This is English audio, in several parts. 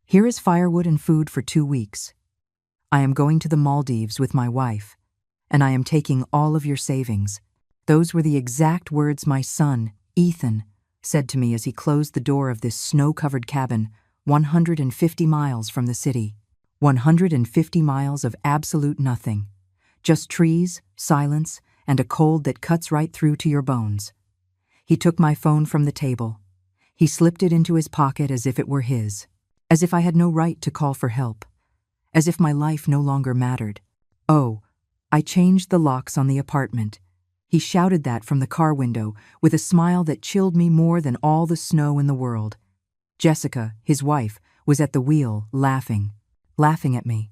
Here is firewood and food for 2 weeks. I am going to the Maldives with my wife, and I am taking all of your savings." Those were the exact words my son, Ethan, said to me as he closed the door of this snow-covered cabin 150 miles from the city. 150 miles of absolute nothing. Just trees, silence, and a cold that cuts right through to your bones. He took my phone from the table. He slipped it into his pocket as if it were his. As if I had no right to call for help. As if my life no longer mattered. "Oh, I changed the locks on the apartment." He shouted that from the car window with a smile that chilled me more than all the snow in the world. Jessica, his wife, was at the wheel, laughing at me.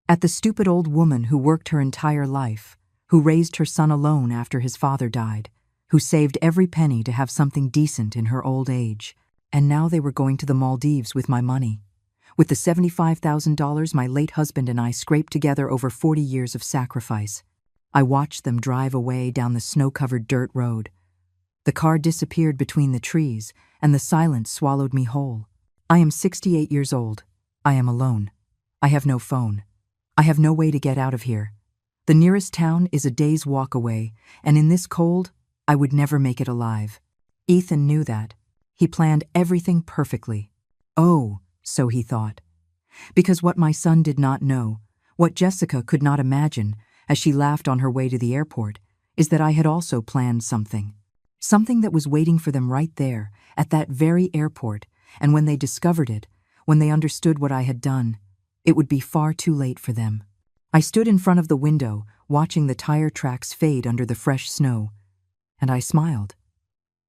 At the stupid old woman who worked her entire life, who raised her son alone after his father died, who saved every penny to have something decent in her old age. And now they were going to the Maldives with my money. With the $75,000 my late husband and I scraped together over 40 years of sacrifice. I watched them drive away down the snow-covered dirt road. The car disappeared between the trees, and the silence swallowed me whole. I am 68 years old. I am alone. I have no phone. I have no way to get out of here. The nearest town is a day's walk away, and in this cold, I would never make it alive. Ethan knew that. He planned everything perfectly. Oh, so he thought. Because what my son did not know, what Jessica could not imagine as she laughed on her way to the airport, is that I had also planned something. Something that was waiting for them right there, at that very airport, and when they discovered it, when they understood what I had done, it would be far too late for them. I stood in front of the window, watching the tire tracks fade under the fresh snow, and I smiled.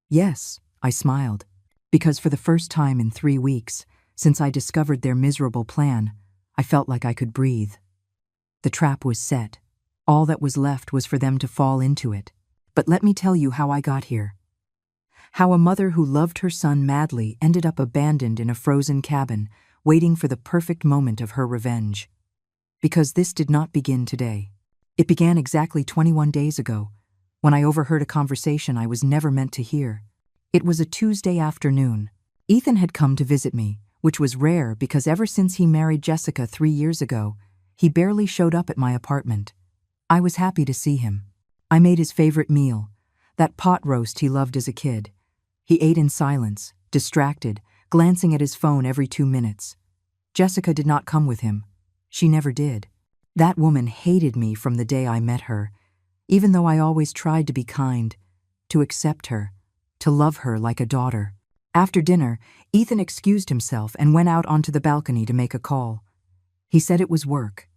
Yes, I smiled. Because for the first time in 3 weeks, since I discovered their miserable plan, I felt like I could breathe. The trap was set. All that was left was for them to fall into it. But let me tell you how I got here. How a mother who loved her son madly ended up abandoned in a frozen cabin, waiting for the perfect moment of her revenge. Because this did not begin today. It began exactly 21 days ago, when I overheard a conversation I was never meant to hear. It was a Tuesday afternoon. Ethan had come to visit me, which was rare because ever since he married Jessica 3 years ago, he barely showed up at my apartment. I was happy to see him. I made his favorite meal, that pot roast he loved as a kid. He ate in silence, distracted, glancing at his phone every 2 minutes. Jessica did not come with him. She never did. That woman hated me from the day I met her, even though I always tried to be kind, to accept her, to love her like a daughter. After dinner, Ethan excused himself and went out onto the balcony to make a call. He said it was work.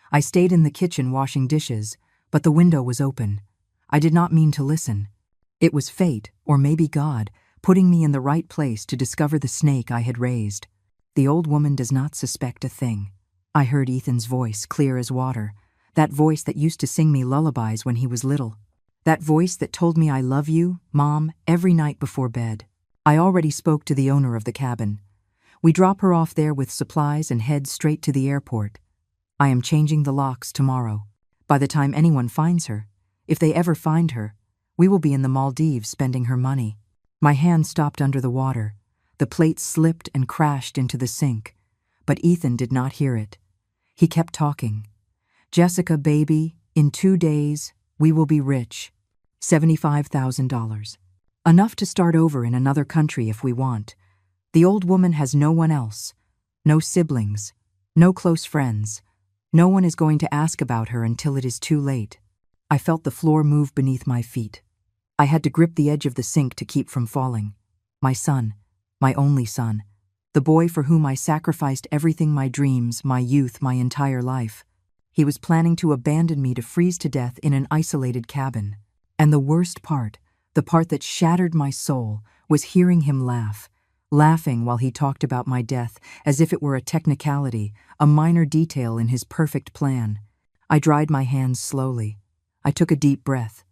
I stayed in the kitchen washing dishes, but the window was open. I did not mean to listen. It was fate, or maybe God, putting me in the right place to discover the snake I had raised. The old woman does not suspect a thing. I heard Ethan's voice, clear as water, that voice that used to sing me lullabies when he was little. That voice that told me I love you, Mom, every night before bed. I already spoke to the owner of the cabin. We drop her off there with supplies and head straight to the airport. I am changing the locks tomorrow. By the time anyone finds her, if they ever find her, we will be in the Maldives spending her money. My hand stopped under the water. The plate slipped and crashed into the sink. But Ethan did not hear it. He kept talking. "Jessica, baby, in 2 days, we will be rich. $75,000. Enough to start over in another country if we want. The old woman has no one else. No siblings. No close friends. No one is going to ask about her until it is too late." I felt the floor move beneath my feet. I had to grip the edge of the sink to keep from falling. My son, my only son, the boy for whom I sacrificed everything, my dreams, my youth, my entire life. He was planning to abandon me to freeze to death in an isolated cabin. And the worst part, the part that shattered my soul, was hearing him laugh, laughing while he talked about my death as if it were a technicality, a minor detail in his perfect plan. I dried my hands slowly. I took a deep breath.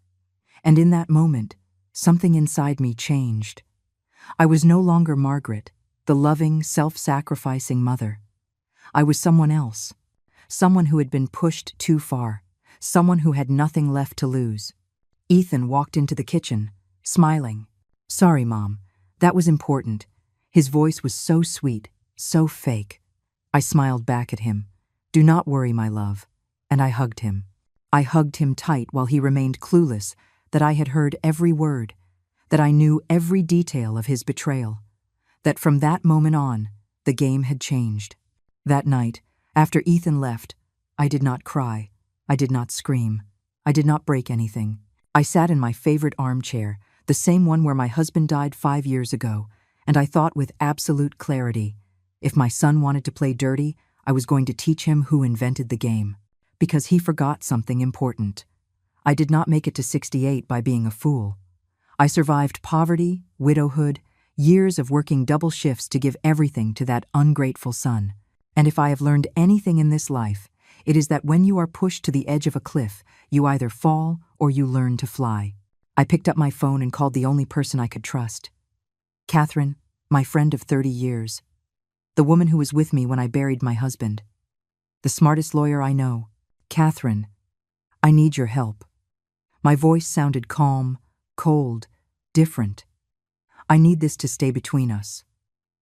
And in that moment, something inside me changed. I was no longer Margaret, the loving, self-sacrificing mother. I was someone else, someone who had been pushed too far, someone who had nothing left to lose. Ethan walked into the kitchen, smiling. "Sorry, Mom. That was important." His voice was so sweet, So fake. I smiled back at him. Do not worry, my love. And I hugged him. I hugged him tight while he remained clueless that I had heard every word, that I knew every detail of his betrayal, that from that moment on, the game had changed. That night, after Ethan left, I did not cry. I did not scream. I did not break anything. I sat in my favorite armchair, the same one where my husband died 5 years ago, and I thought with absolute clarity, if my son wanted to play dirty, I was going to teach him who invented the game, because he forgot something important. I did not make it to 68 by being a fool. I survived poverty, widowhood, years of working double shifts to give everything to that ungrateful son. And if I have learned anything in this life, it is that when you are pushed to the edge of a cliff, you either fall or you learn to fly. I picked up my phone and called the only person I could trust. Catherine, my friend of 30 years. The woman who was with me when I buried my husband. The smartest lawyer I know. Catherine, I need your help. My voice sounded calm, cold, different. I need this to stay between us.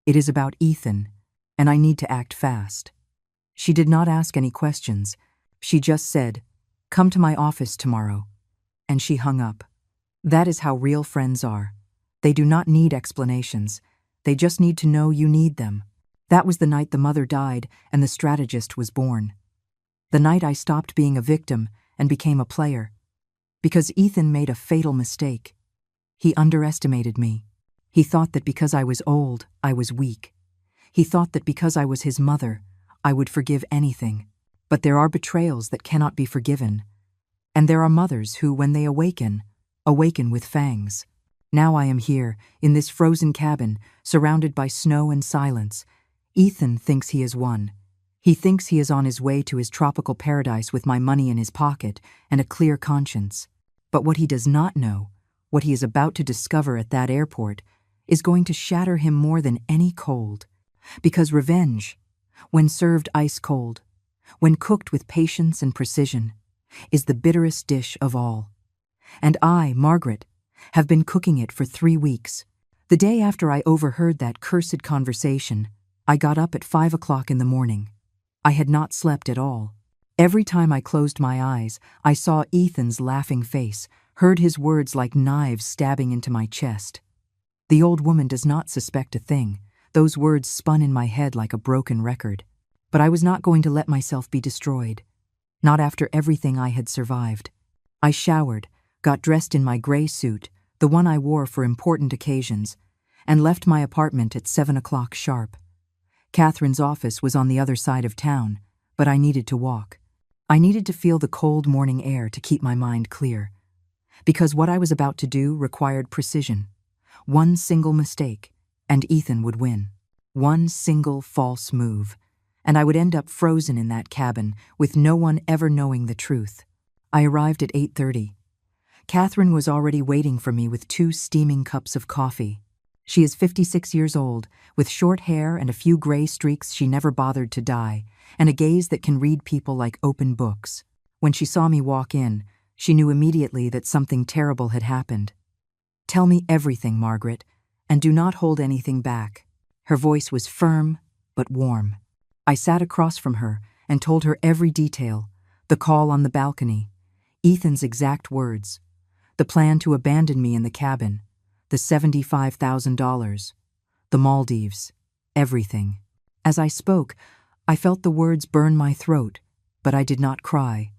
It is about Ethan, and I need to act fast. She did not ask any questions. She just said, "Come to my office tomorrow." And she hung up. That is how real friends are. They do not need explanations. They just need to know you need them. That was the night the mother died and the strategist was born. The night I stopped being a victim and became a player. Because Ethan made a fatal mistake. He underestimated me. He thought that because I was old, I was weak. He thought that because I was his mother, I would forgive anything. But there are betrayals that cannot be forgiven. And there are mothers who, when they awaken with fangs. Now I am here, in this frozen cabin, surrounded by snow and silence. Ethan thinks he has won. He thinks he is on his way to his tropical paradise with my money in his pocket and a clear conscience. But what he does not know, what he is about to discover at that airport, is going to shatter him more than any cold. Because revenge, when served ice cold, when cooked with patience and precision, is the bitterest dish of all. And I, Margaret, have been cooking it for 3 weeks. The day after I overheard that cursed conversation, I got up at 5 o'clock in the morning. I had not slept at all. Every time I closed my eyes, I saw Ethan's laughing face, heard his words like knives stabbing into my chest. The old woman does not suspect a thing. Those words spun in my head like a broken record. But I was not going to let myself be destroyed. Not after everything I had survived. I showered, got dressed in my gray suit, the one I wore for important occasions, and left my apartment at 7 o'clock sharp. Catherine's office was on the other side of town, but I needed to walk. I needed to feel the cold morning air to keep my mind clear. Because what I was about to do required precision. One single mistake, and Ethan would win. One single false move, and I would end up frozen in that cabin with no one ever knowing the truth. I arrived at 8:30. Catherine was already waiting for me with 2 steaming cups of coffee. She is 56 years old, with short hair and a few gray streaks she never bothered to dye, and a gaze that can read people like open books. When she saw me walk in, she knew immediately that something terrible had happened. "Tell me everything, Margaret, and do not hold anything back." Her voice was firm, but warm. I sat across from her and told her every detail, the call on the balcony, Ethan's exact words, the plan to abandon me in the cabin, the $75,000, the Maldives, everything. As I spoke, I felt the words burn my throat, but I did not cry.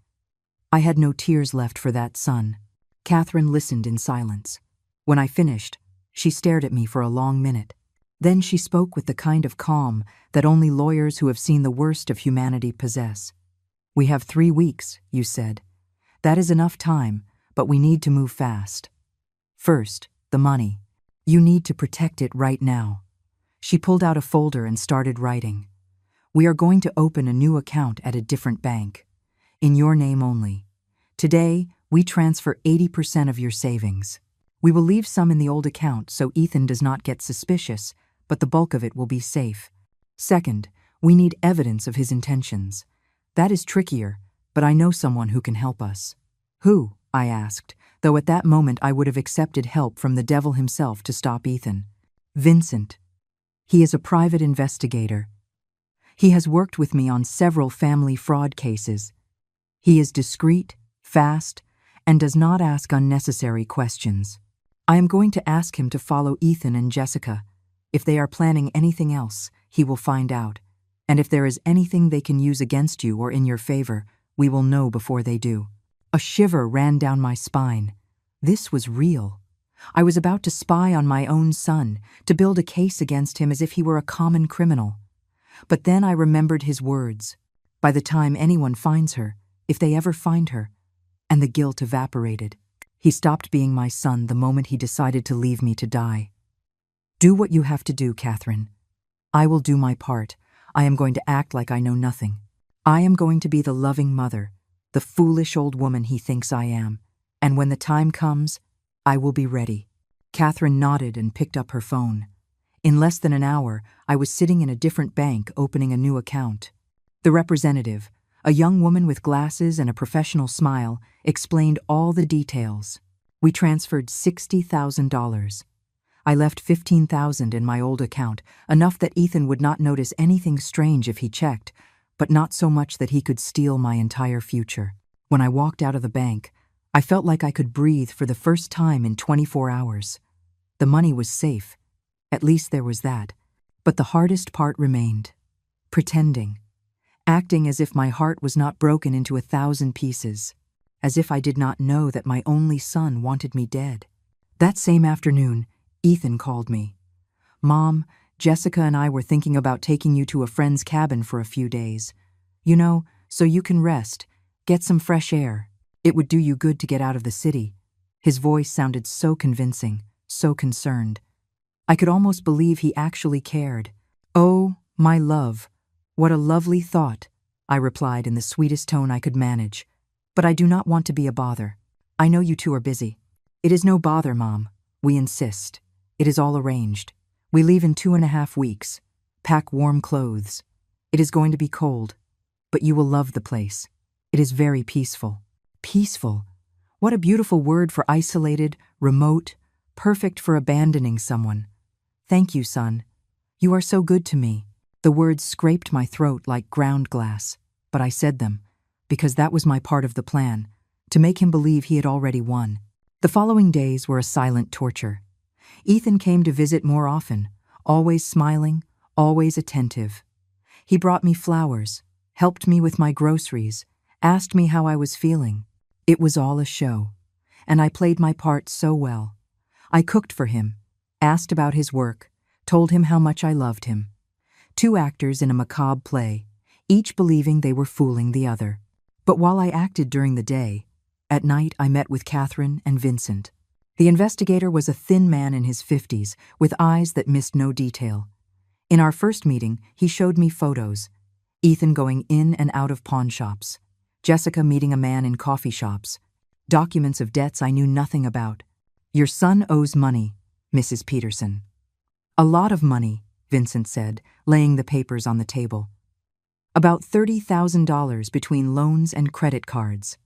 I had no tears left for that son. Catherine listened in silence. When I finished, she stared at me for a long minute. Then she spoke with the kind of calm that only lawyers who have seen the worst of humanity possess. "We have 3 weeks, you said. That is enough time, but we need to move fast. First, the money. You need to protect it right now." She pulled out a folder and started writing. "We are going to open a new account at a different bank. In your name only. Today, we transfer 80% of your savings. We will leave some in the old account so Ethan does not get suspicious, but the bulk of it will be safe. Second, we need evidence of his intentions. That is trickier, but I know someone who can help us." "Who?" I asked, though at that moment I would have accepted help from the devil himself to stop Ethan. "Vincent. He is a private investigator. He has worked with me on several family fraud cases. He is discreet, fast, and does not ask unnecessary questions. I am going to ask him to follow Ethan and Jessica. If they are planning anything else, he will find out. And if there is anything they can use against you or in your favor, we will know before they do. A shiver ran down my spine. This was real. I was about to spy on my own son, to build a case against him as if he were a common criminal. But then I remembered his words. By the time anyone finds her, if they ever find her, and the guilt evaporated. He stopped being my son the moment he decided to leave me to die. Do what you have to do, Catherine. I will do my part. I am going to act like I know nothing. I am going to be the loving mother, the foolish old woman he thinks I am. And when the time comes, I will be ready. Catherine nodded and picked up her phone. In less than an hour, I was sitting in a different bank opening a new account. The representative, a young woman with glasses and a professional smile, explained all the details. We transferred $60,000. I left $15,000 in my old account, enough that Ethan would not notice anything strange if he checked, but not so much that he could steal my entire future. When I walked out of the bank, I felt like I could breathe for the first time in 24 hours. The money was safe. At least there was that. But the hardest part remained. Pretending. Acting as if my heart was not broken into 1,000 pieces. As if I did not know that my only son wanted me dead. That same afternoon, Ethan called me. Mom, Jessica and I were thinking about taking you to a friend's cabin for a few days. You know, so you can rest, get some fresh air. It would do you good to get out of the city. His voice sounded so convincing, so concerned. I could almost believe he actually cared. Oh, my love, what a lovely thought, I replied in the sweetest tone I could manage. But I do not want to be a bother. I know you two are busy. It is no bother, Mom. We insist. It is all arranged. We leave in 2.5 weeks. Pack warm clothes. It is going to be cold, but you will love the place. It is very peaceful. Peaceful. What a beautiful word for isolated, remote, perfect for abandoning someone. Thank you, son. You are so good to me. The words scraped my throat like ground glass, but I said them, because that was my part of the plan, to make him believe he had already won. The following days were a silent torture. Ethan came to visit more often, always smiling, always attentive. He brought me flowers, helped me with my groceries, asked me how I was feeling. It was all a show, and I played my part so well. I cooked for him, asked about his work, told him how much I loved him. 2 actors in a macabre play, each believing they were fooling the other. But while I acted during the day, at night I met with Catherine and Vincent. The investigator was a thin man in his 50s, with eyes that missed no detail. In our first meeting, he showed me photos. Ethan going in and out of pawn shops. Jessica meeting a man in coffee shops. Documents of debts I knew nothing about. Your son owes money, Mrs. Peterson. A lot of money, Vincent said, laying the papers on the table. About $30,000 between loans and credit cards.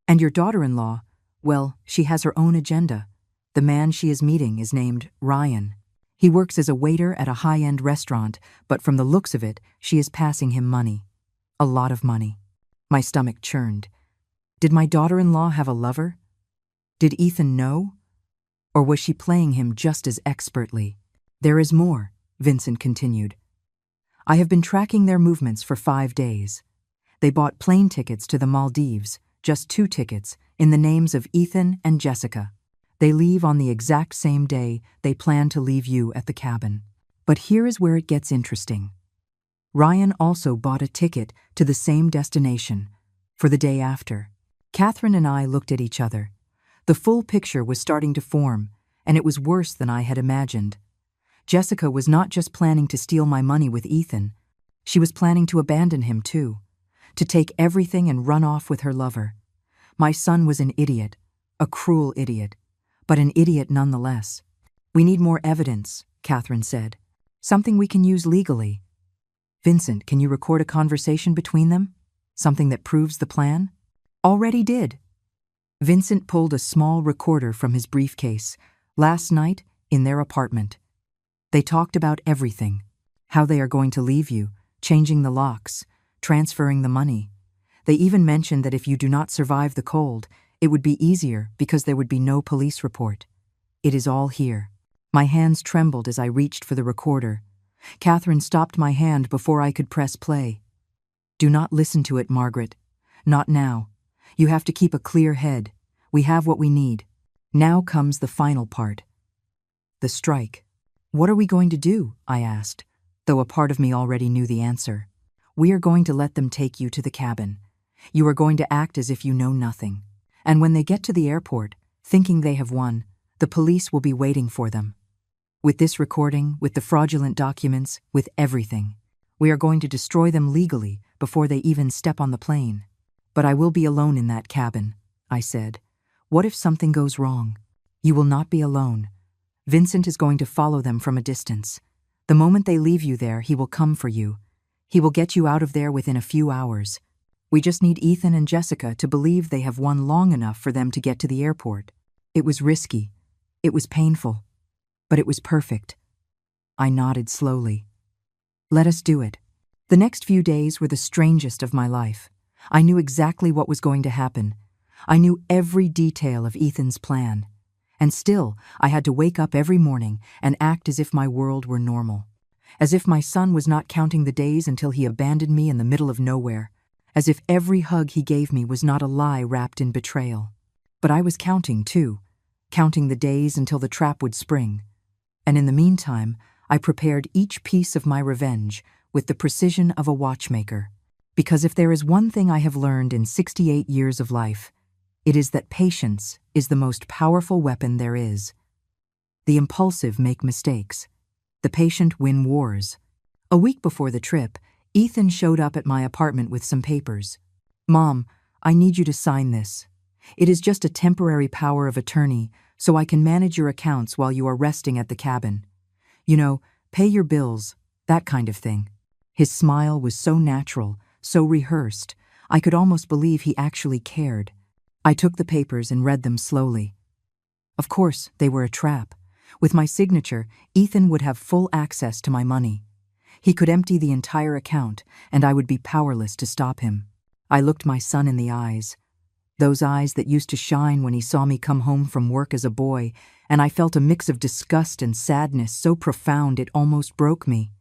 And your daughter-in-law, well, she has her own agenda. The man she is meeting is named Ryan. He works as a waiter at a high-end restaurant, but from the looks of it, she is passing him money. A lot of money. My stomach churned. Did my daughter-in-law have a lover? Did Ethan know? Or was she playing him just as expertly? There is more, Vincent continued. I have been tracking their movements for 5 days. They bought plane tickets to the Maldives, just 2 tickets, in the names of Ethan and Jessica. They leave on the exact same day they plan to leave you at the cabin. But here is where it gets interesting. Ryan also bought a ticket to the same destination, for the day after. Catherine and I looked at each other. The full picture was starting to form, and it was worse than I had imagined. Jessica was not just planning to steal my money with Ethan. She was planning to abandon him too, to take everything and run off with her lover. My son was an idiot, a cruel idiot, but an idiot nonetheless. We need more evidence, Catherine said. Something we can use legally. Vincent, can you record a conversation between them? Something that proves the plan? Already did. Vincent pulled a small recorder from his briefcase, last night in their apartment. They talked about everything. how they are going to leave you, changing the locks, transferring the money. They even mentioned that if you do not survive the cold, it would be easier because there would be no police report. It is all here. My hands trembled as I reached for the recorder. Catherine stopped my hand before I could press play. Do not listen to it, Margaret. Not now. You have to keep a clear head. We have what we need. Now comes the final part. The strike. What are we going to do? I asked, though a part of me already knew the answer. We are going to let them take you to the cabin. You are going to act as if you know nothing. And when they get to the airport, thinking they have won, the police will be waiting for them. With this recording, with the fraudulent documents, with everything. We are going to destroy them legally before they even step on the plane. But I will be alone in that cabin, I said. What if something goes wrong? You will not be alone. Vincent is going to follow them from a distance. The moment they leave you there, he will come for you. He will get you out of there within a few hours. We just need Ethan and Jessica to believe they have won long enough for them to get to the airport. It was risky. It was painful. But it was perfect. I nodded slowly. Let us do it. The next few days were the strangest of my life. I knew exactly what was going to happen. I knew every detail of Ethan's plan. And still, I had to wake up every morning and act as if my world were normal. As if my son was not counting the days until he abandoned me in the middle of nowhere. As if every hug he gave me was not a lie wrapped in betrayal. But I was counting, too. Counting the days until the trap would spring. And in the meantime, I prepared each piece of my revenge with the precision of a watchmaker. Because if there is one thing I have learned in 68 years of life, it is that patience is the most powerful weapon there is. The impulsive make mistakes. The patient win wars. A week before the trip, Ethan showed up at my apartment with some papers. Mom, I need you to sign this. It is just a temporary power of attorney, so I can manage your accounts while you are resting at the cabin. You know, pay your bills, that kind of thing. His smile was so natural, so rehearsed, I could almost believe he actually cared. I took the papers and read them slowly. Of course, they were a trap. With my signature, Ethan would have full access to my money. He could empty the entire account, and I would be powerless to stop him. I looked my son in the eyes. Those eyes that used to shine when he saw me come home from work as a boy, and I felt a mix of disgust and sadness so profound it almost broke me.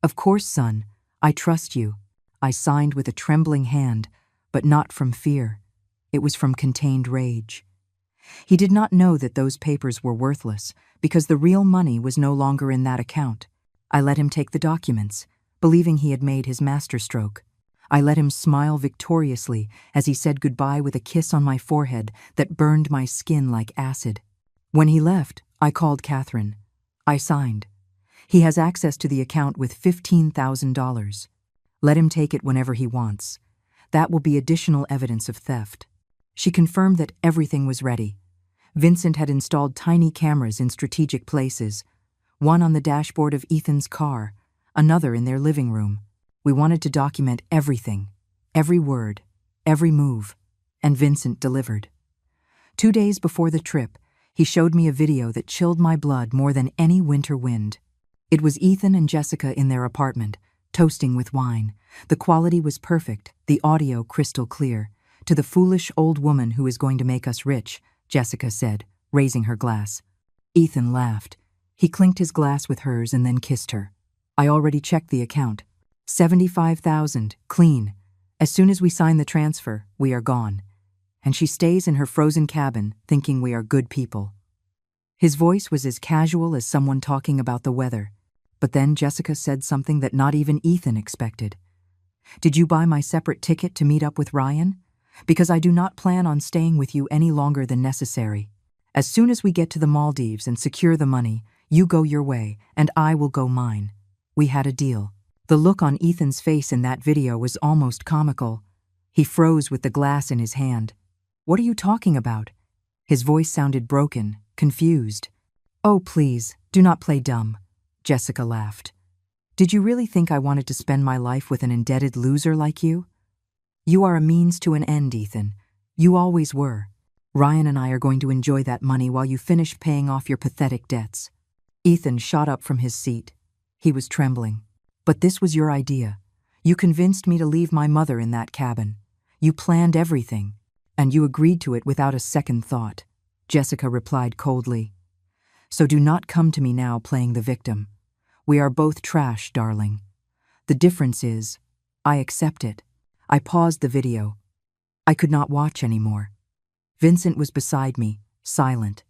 Of course, son, I trust you. I signed with a trembling hand, but not from fear. It was from contained rage. He did not know that those papers were worthless, because the real money was no longer in that account. I let him take the documents, believing he had made his masterstroke. I let him smile victoriously as he said goodbye with a kiss on my forehead that burned my skin like acid. When he left, I called Catherine. I signed. He has access to the account with $15,000. Let him take it whenever he wants. That will be additional evidence of theft. She confirmed that everything was ready. Vincent had installed tiny cameras in strategic places, one on the dashboard of Ethan's car, another in their living room. We wanted to document everything, every word, every move, and Vincent delivered. 2 days before the trip, he showed me a video that chilled my blood more than any winter wind. It was Ethan and Jessica in their apartment, toasting with wine. The quality was perfect, the audio crystal clear. To the foolish old woman who is going to make us rich, Jessica said, raising her glass. Ethan laughed. He clinked his glass with hers and then kissed her. I already checked the account. 75,000, clean. As soon as we sign the transfer, we are gone. And she stays in her frozen cabin, thinking we are good people. His voice was as casual as someone talking about the weather. But then Jessica said something that not even Ethan expected. Did you buy my separate ticket to meet up with Ryan? Because I do not plan on staying with you any longer than necessary. As soon as we get to the Maldives and secure the money, you go your way, and I will go mine. We had a deal. The look on Ethan's face in that video was almost comical. He froze with the glass in his hand. What are you talking about? His voice sounded broken, confused. Oh, please, do not play dumb. Jessica laughed. Did you really think I wanted to spend my life with an indebted loser like you? You are a means to an end, Ethan. You always were. Ryan and I are going to enjoy that money while you finish paying off your pathetic debts. Ethan shot up from his seat. He was trembling. But this was your idea. You convinced me to leave my mother in that cabin. You planned everything, and you agreed to it without a second thought. Jessica replied coldly. So do not come to me now playing the victim. We are both trash, darling. The difference is, I accept it. I paused the video. I could not watch anymore. Vincent was beside me, silent.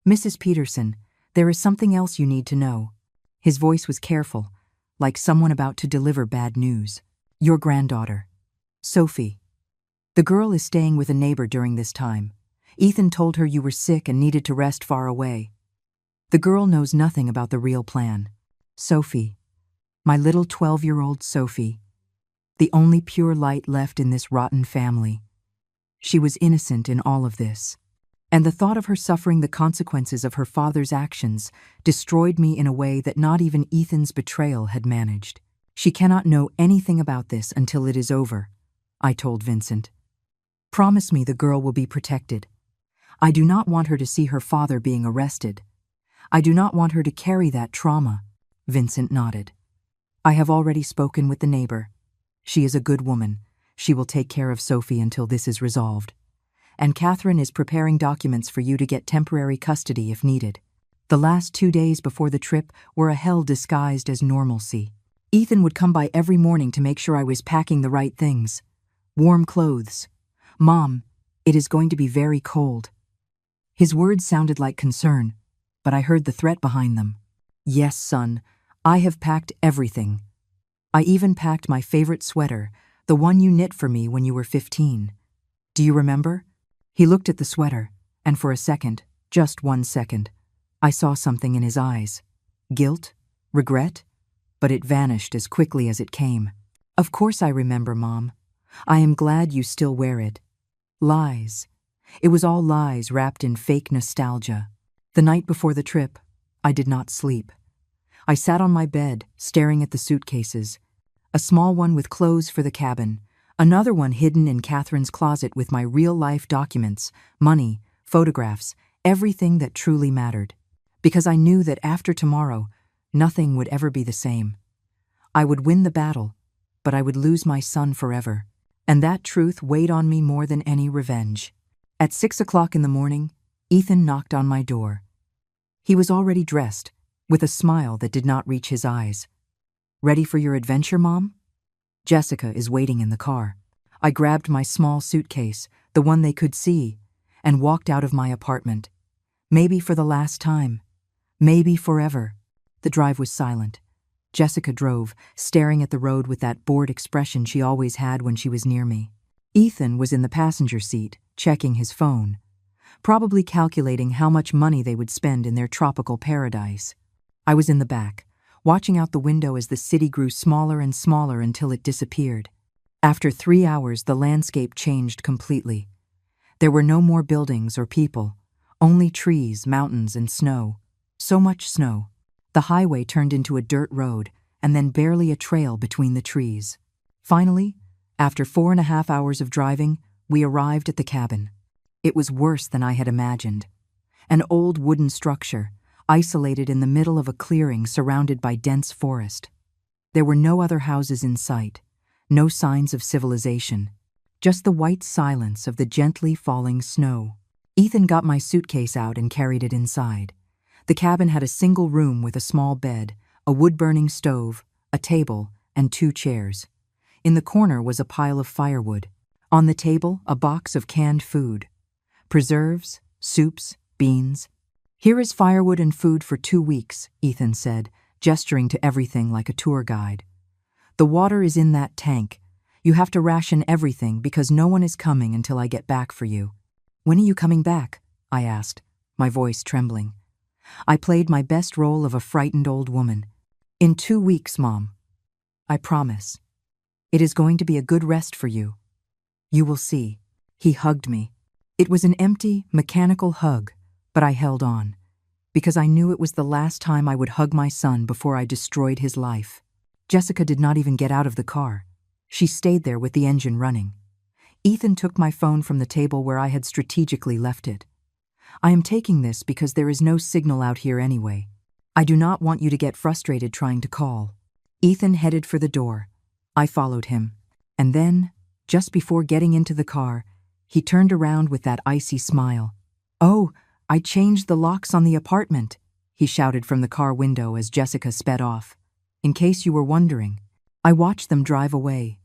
Mrs. Peterson, there is something else you need to know. His voice was careful, like someone about to deliver bad news. Your granddaughter, Sophie. The girl is staying with a neighbor during this time. Ethan told her you were sick and needed to rest far away. The girl knows nothing about the real plan. Sophie, my little 12-year-old Sophie, the only pure light left in this rotten family. She was innocent in all of this, and the thought of her suffering the consequences of her father's actions destroyed me in a way that not even Ethan's betrayal had managed. She cannot know anything about this until it is over, I told Vincent. Promise me the girl will be protected. I do not want her to see her father being arrested. I do not want her to carry that trauma. Vincent nodded. I have already spoken with the neighbor. She is a good woman. She will take care of Sophie until this is resolved. And Catherine is preparing documents for you to get temporary custody if needed. The last 2 days before the trip were a hell disguised as normalcy. Ethan would come by every morning to make sure I was packing the right things. Warm clothes. Mom, it is going to be very cold. His words sounded like concern, but I heard the threat behind them. Yes, son, I have packed everything. I even packed my favorite sweater, the one you knit for me when you were 15. Do you remember? He looked at the sweater, and for a second, just 1 second, I saw something in his eyes. Guilt? Regret? But it vanished as quickly as it came. Of course I remember, Mom. I am glad you still wear it. Lies. It was all lies wrapped in fake nostalgia. The night before the trip, I did not sleep. I sat on my bed, staring at the suitcases. A small one with clothes for the cabin, another one hidden in Catherine's closet with my real-life documents, money, photographs, everything that truly mattered. Because I knew that after tomorrow, nothing would ever be the same. I would win the battle, but I would lose my son forever. And that truth weighed on me more than any revenge. At 6 o'clock in the morning, Ethan knocked on my door. He was already dressed, with a smile that did not reach his eyes. Ready for your adventure, Mom? Jessica is waiting in the car. I grabbed my small suitcase, the one they could see, and walked out of my apartment. Maybe for the last time. Maybe forever. The drive was silent. Jessica drove, staring at the road with that bored expression she always had when she was near me. Ethan was in the passenger seat, checking his phone, probably calculating how much money they would spend in their tropical paradise. I was in the back, watching out the window as the city grew smaller and smaller until it disappeared. After 3 hours, the landscape changed completely. There were no more buildings or people, only trees, mountains, and snow. So much snow. The highway turned into a dirt road, and then barely a trail between the trees. Finally, after 4.5 hours of driving, we arrived at the cabin. It was worse than I had imagined. An old wooden structure, isolated in the middle of a clearing surrounded by dense forest. There were no other houses in sight, no signs of civilization, just the white silence of the gently falling snow. Ethan got my suitcase out and carried it inside. The cabin had a single room with a small bed, a wood-burning stove, a table, and 2 chairs. In the corner was a pile of firewood. On the table, a box of canned food. Preserves, soups, beans. Here is firewood and food for 2 weeks, Ethan said, gesturing to everything like a tour guide. The water is in that tank. You have to ration everything because no one is coming until I get back for you. When are you coming back? I asked, my voice trembling. I played my best role of a frightened old woman. In 2 weeks, Mom. I promise. It is going to be a good rest for you. You will see. He hugged me. It was an empty, mechanical hug, but I held on, because I knew it was the last time I would hug my son before I destroyed his life. Jessica did not even get out of the car. She stayed there with the engine running. Ethan took my phone from the table where I had strategically left it. I am taking this because there is no signal out here anyway. I do not want you to get frustrated trying to call. Ethan headed for the door. I followed him. And then, just before getting into the car, he turned around with that icy smile. "Oh, I changed the locks on the apartment," he shouted from the car window as Jessica sped off. "In case you were wondering." I watched them drive away.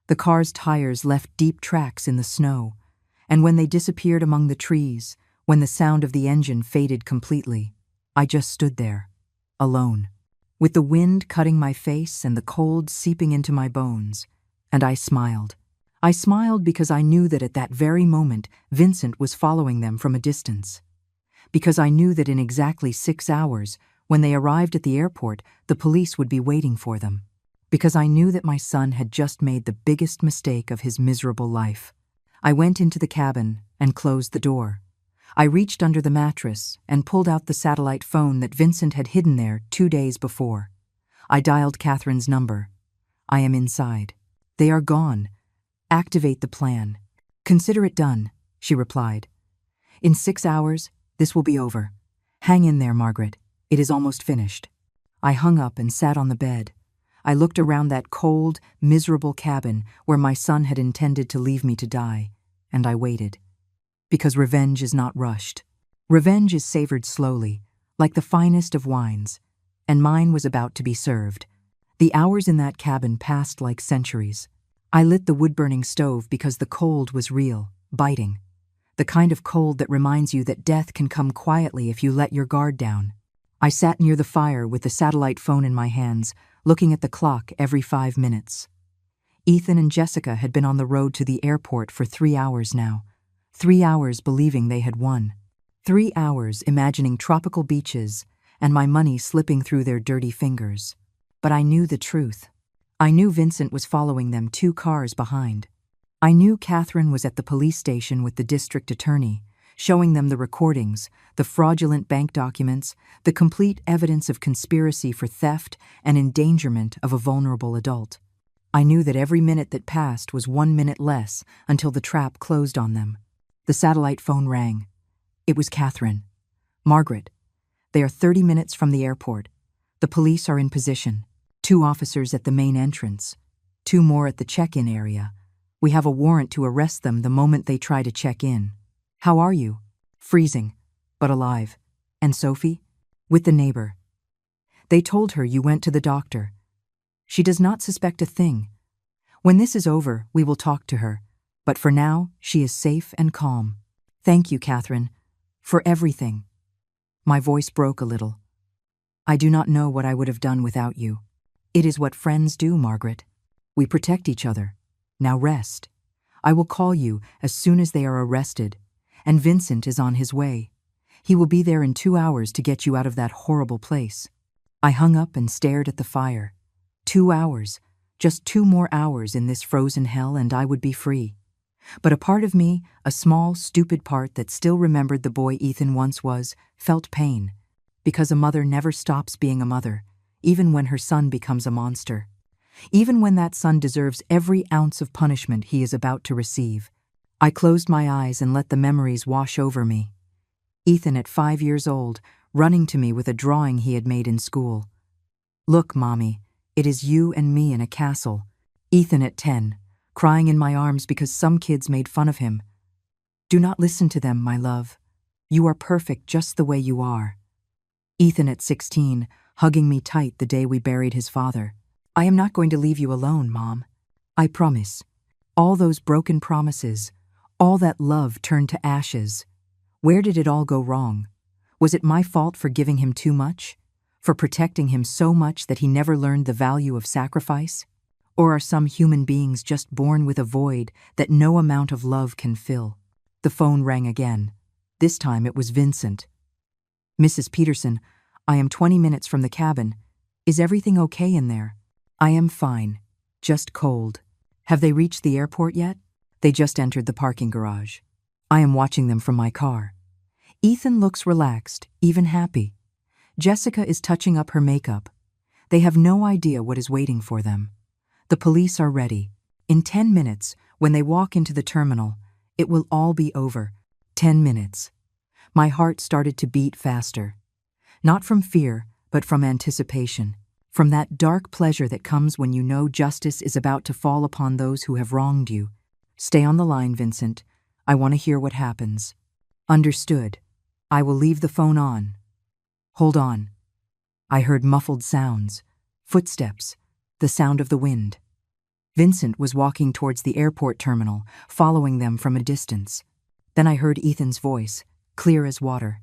The car's tires left deep tracks in the snow, and when they disappeared among the trees, when the sound of the engine faded completely, I just stood there, alone, with the wind cutting my face and the cold seeping into my bones, and I smiled. I smiled because I knew that at that very moment Vincent was following them from a distance. Because I knew that in exactly 6 hours, when they arrived at the airport, the police would be waiting for them. Because I knew that my son had just made the biggest mistake of his miserable life. I went into the cabin and closed the door. I reached under the mattress and pulled out the satellite phone that Vincent had hidden there 2 days before. I dialed Catherine's number. "I am inside. They are gone. Activate the plan. Consider it done," she replied. "In 6 hours, this will be over. Hang in there, Margaret. It is almost finished." I hung up and sat on the bed. I looked around that cold, miserable cabin where my son had intended to leave me to die, and I waited. Because revenge is not rushed. Revenge is savored slowly, like the finest of wines, and mine was about to be served. The hours in that cabin passed like centuries. I lit the wood-burning stove because the cold was real, biting. The kind of cold that reminds you that death can come quietly if you let your guard down. I sat near the fire with the satellite phone in my hands, looking at the clock every 5 minutes. Ethan and Jessica had been on the road to the airport for 3 hours now. 3 hours believing they had won. 3 hours imagining tropical beaches and my money slipping through their dirty fingers. But I knew the truth. I knew Vincent was following them 2 cars behind. I knew Catherine was at the police station with the district attorney, showing them the recordings, the fraudulent bank documents, the complete evidence of conspiracy for theft and endangerment of a vulnerable adult. I knew that every minute that passed was 1 minute less until the trap closed on them. The satellite phone rang. It was Catherine. "Margaret, they are 30 minutes from the airport. The police are in position. 2 officers at the main entrance. 2 more at the check-in area. We have a warrant to arrest them the moment they try to check in. How are you?" "Freezing, but alive." "And Sophie?" "With the neighbor. They told her you went to the doctor. She does not suspect a thing. When this is over, we will talk to her, but for now, she is safe and calm. Thank you, Catherine, for everything." My voice broke a little. "I do not know what I would have done without you. It is what friends do, Margaret. We protect each other. Now rest. I will call you as soon as they are arrested, and Vincent is on his way. He will be there in 2 hours to get you out of that horrible place." I hung up and stared at the fire. 2 hours, just 2 more hours in this frozen hell and I would be free. But a part of me, a small, stupid part that still remembered the boy Ethan once was, felt pain. Because a mother never stops being a mother, even when her son becomes a monster. Even when that son deserves every ounce of punishment he is about to receive. I closed my eyes and let the memories wash over me. Ethan at 5 years old, running to me with a drawing he had made in school. "Look, Mommy, it is you and me in a castle." Ethan at 10, crying in my arms because some kids made fun of him. "Do not listen to them, my love. You are perfect just the way you are." Ethan at 16, hugging me tight the day we buried his father. "I am not going to leave you alone, Mom. I promise." All those broken promises, all that love turned to ashes. Where did it all go wrong? Was it my fault for giving him too much? For protecting him so much that he never learned the value of sacrifice? Or are some human beings just born with a void that no amount of love can fill? The phone rang again. This time it was Vincent. "Mrs. Peterson, I am 20 minutes from the cabin. Is everything okay in there?" "I am fine. Just cold." "Have they reached the airport yet?" "They just entered the parking garage." I am watching them from my car. Ethan looks relaxed, even happy. Jessica is touching up her makeup. They have no idea what is waiting for them. The police are ready. In 10 minutes, when they walk into the terminal, it will all be over. 10 minutes. My heart started to beat faster. Not from fear, but from anticipation. from that dark pleasure that comes when you know justice is about to fall upon those who have wronged you. Stay on the line, Vincent. I want to hear what happens. Understood. I will leave the phone on. Hold on. I heard muffled sounds, footsteps, the sound of the wind. Vincent was walking towards the airport terminal, following them from a distance. Then I heard Ethan's voice, clear as water.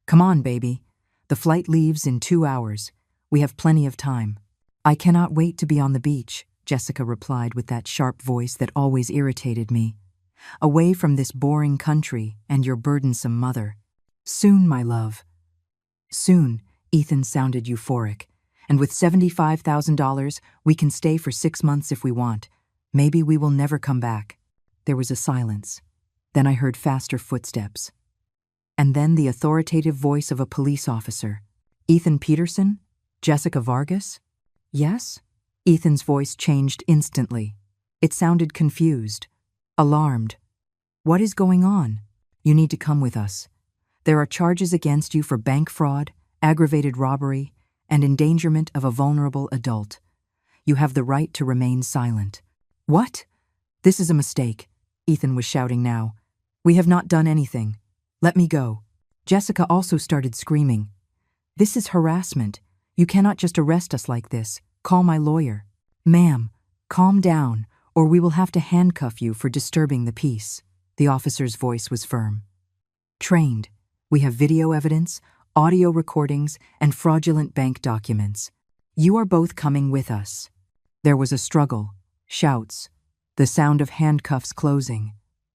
Come on, baby. The flight leaves in 2 hours. We have plenty of time. I cannot wait to be on the beach, Jessica replied with that sharp voice that always irritated me. Away from this boring country and your burdensome mother. Soon, my love. Soon, Ethan sounded euphoric. And with $75,000, we can stay for 6 months if we want. Maybe we will never come back. There was a silence. Then I heard faster footsteps. And then the authoritative voice of a police officer. Ethan Peterson? Jessica Vargas? Yes? Ethan's voice changed instantly. It sounded confused, alarmed. What is going on? You need to come with us. There are charges against you for bank fraud, aggravated robbery, and endangerment of a vulnerable adult. You have the right to remain silent. What? This is a mistake, Ethan was shouting now. We have not done anything. Let me go. Jessica also started screaming. This is harassment. You cannot just arrest us like this. Call my lawyer. Ma'am, calm down, or we will have to handcuff you for disturbing the peace. The officer's voice was firm. Trained. We have video evidence, audio recordings, and fraudulent bank documents. You are both coming with us. There was a struggle, shouts, the sound of handcuffs closing,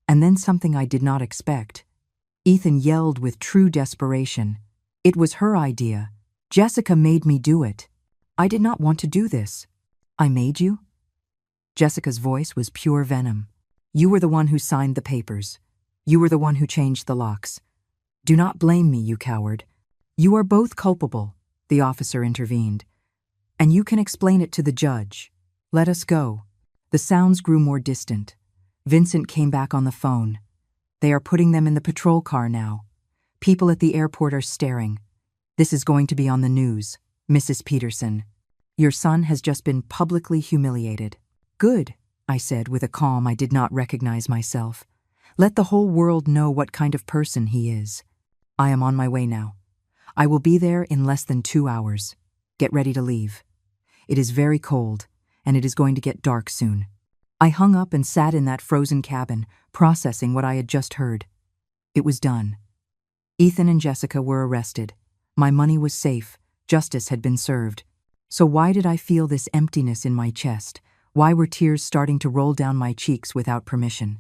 and then something I did not expect. Ethan yelled with true desperation. It was her idea. Jessica made me do it. I did not want to do this. I made you? Jessica's voice was pure venom. You were the one who signed the papers. You were the one who changed the locks. Do not blame me, you coward. You are both culpable, the officer intervened. And you can explain it to the judge. Let us go. The sounds grew more distant. Vincent came back on the phone. They are putting them in the patrol car now. People at the airport are staring. This is going to be on the news, Mrs. Peterson. Your son has just been publicly humiliated. Good, I said with a calm I did not recognize myself. Let the whole world know what kind of person he is. I am on my way now. I will be there in less than 2 hours. Get ready to leave. It is very cold, and it is going to get dark soon. I hung up and sat in that frozen cabin, processing what I had just heard. It was done. Ethan and Jessica were arrested. My money was safe. Justice had been served. So why did I feel this emptiness in my chest? Why were tears starting to roll down my cheeks without permission?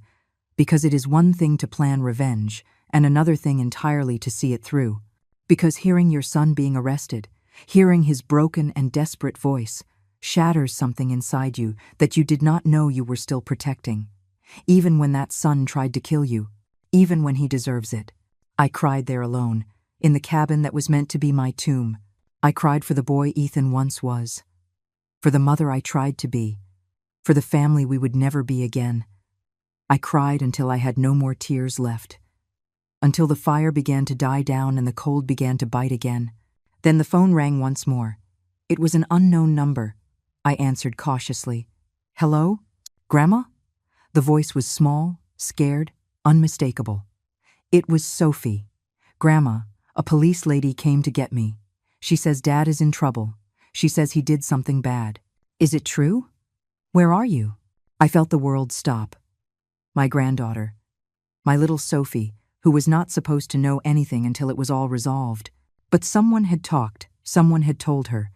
Because it is one thing to plan revenge, and another thing entirely to see it through. Because hearing your son being arrested, hearing his broken and desperate voice, shatters something inside you that you did not know you were still protecting. Even when that son tried to kill you, even when he deserves it. I cried there alone, in the cabin that was meant to be my tomb. I cried for the boy Ethan once was, for the mother I tried to be, for the family we would never be again. I cried until I had no more tears left, until the fire began to die down and the cold began to bite again. Then the phone rang once more. It was an unknown number. I answered cautiously. Hello? Grandma? The voice was small, scared, unmistakable. It was Sophie. Grandma, a police lady came to get me. She says Dad is in trouble. She says he did something bad. Is it true? Where are you? I felt the world stop. My granddaughter. My little Sophie, who was not supposed to know anything until it was all resolved. But someone had talked, someone had told her,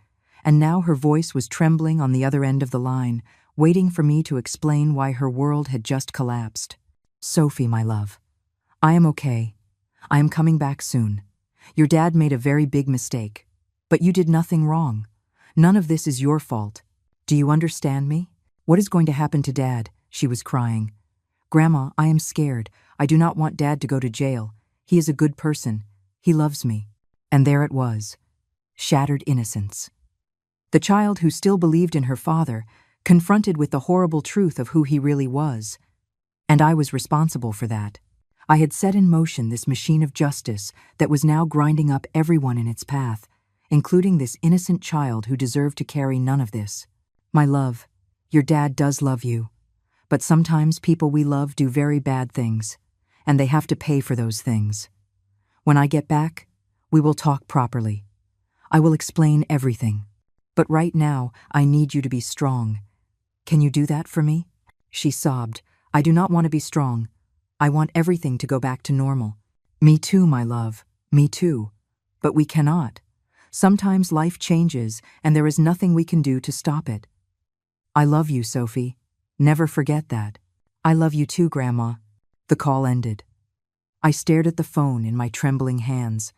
and now her voice was trembling on the other end of the line, waiting for me to explain why her world had just collapsed. Sophie, my love. I am okay. I am coming back soon. Your dad made a very big mistake. But you did nothing wrong. None of this is your fault. Do you understand me? What is going to happen to Dad? She was crying. Grandma, I am scared. I do not want Dad to go to jail. He is a good person. He loves me. And there it was. Shattered innocence. The child who still believed in her father, confronted with the horrible truth of who he really was. And I was responsible for that. I had set in motion this machine of justice that was now grinding up everyone in its path, including this innocent child who deserved to carry none of this. My love, your dad does love you. But sometimes people we love do very bad things, and they have to pay for those things. When I get back, we will talk properly. I will explain everything. But right now, I need you to be strong. Can you do that for me? She sobbed. I do not want to be strong. I want everything to go back to normal. Me too, my love. Me too. But we cannot. Sometimes life changes, and there is nothing we can do to stop it. I love you, Sophie. Never forget that. I love you too, Grandma. The call ended. I stared at the phone in my trembling hands.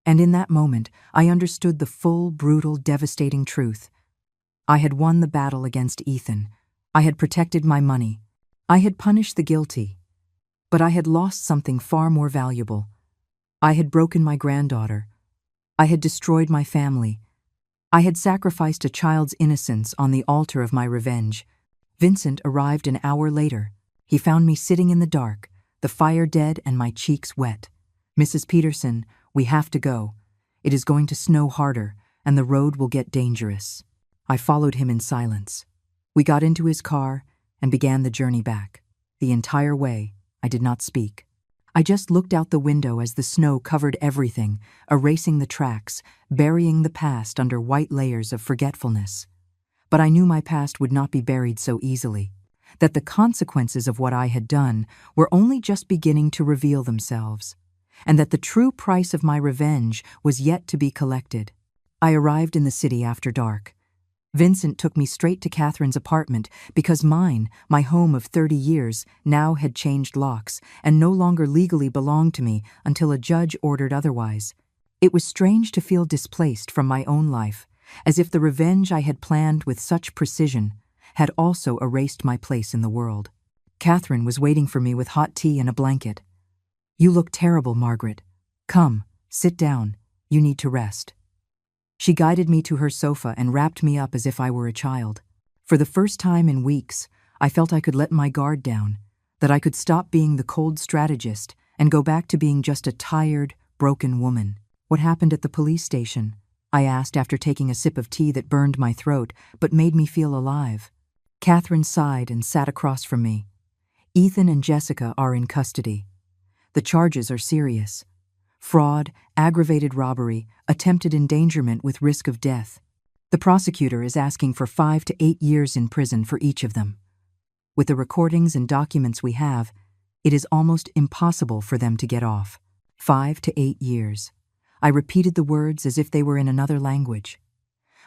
And in that moment, I understood the full, brutal, devastating truth. I had won the battle against Ethan. I had protected my money. I had punished the guilty. But I had lost something far more valuable. I had broken my granddaughter. I had destroyed my family. I had sacrificed a child's innocence on the altar of my revenge. Vincent arrived an hour later. He found me sitting in the dark, the fire dead and my cheeks wet. Mrs. Peterson, we have to go. It is going to snow harder, and the road will get dangerous. I followed him in silence. We got into his car and began the journey back. The entire way, I did not speak. I just looked out the window as the snow covered everything, erasing the tracks, burying the past under white layers of forgetfulness. But I knew my past would not be buried so easily, that the consequences of what I had done were only just beginning to reveal themselves, and that the true price of my revenge was yet to be collected. I arrived in the city after dark. Vincent took me straight to Catherine's apartment because mine, my home of 30 years, now had changed locks and no longer legally belonged to me until a judge ordered otherwise. It was strange to feel displaced from my own life, as if the revenge I had planned with such precision had also erased my place in the world. Catherine was waiting for me with hot tea and a blanket. You look terrible, Margaret. Come, sit down. You need to rest. She guided me to her sofa and wrapped me up as if I were a child. For the first time in weeks, I felt I could let my guard down, that I could stop being the cold strategist and go back to being just a tired, broken woman. What happened at the police station? I asked after taking a sip of tea that burned my throat but made me feel alive. Catherine sighed and sat across from me. Ethan and Jessica are in custody. The charges are serious. Fraud, aggravated robbery, attempted endangerment with risk of death. The prosecutor is asking for 5 to 8 years in prison for each of them. With the recordings and documents we have, it is almost impossible for them to get off. 5 to 8 years. I repeated the words as if they were in another language.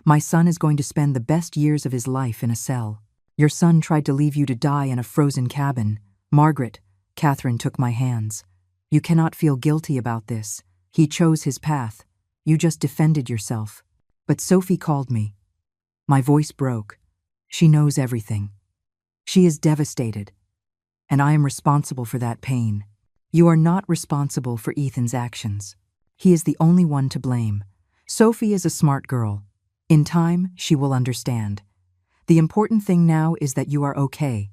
My son is going to spend the best years of his life in a cell. Your son tried to leave you to die in a frozen cabin. Margaret, Catherine took my hands. You cannot feel guilty about this. He chose his path. You just defended yourself. But Sophie called me. My voice broke. She knows everything. She is devastated. And I am responsible for that pain. You are not responsible for Ethan's actions. He is the only one to blame. Sophie is a smart girl. In time, she will understand. The important thing now is that you are okay.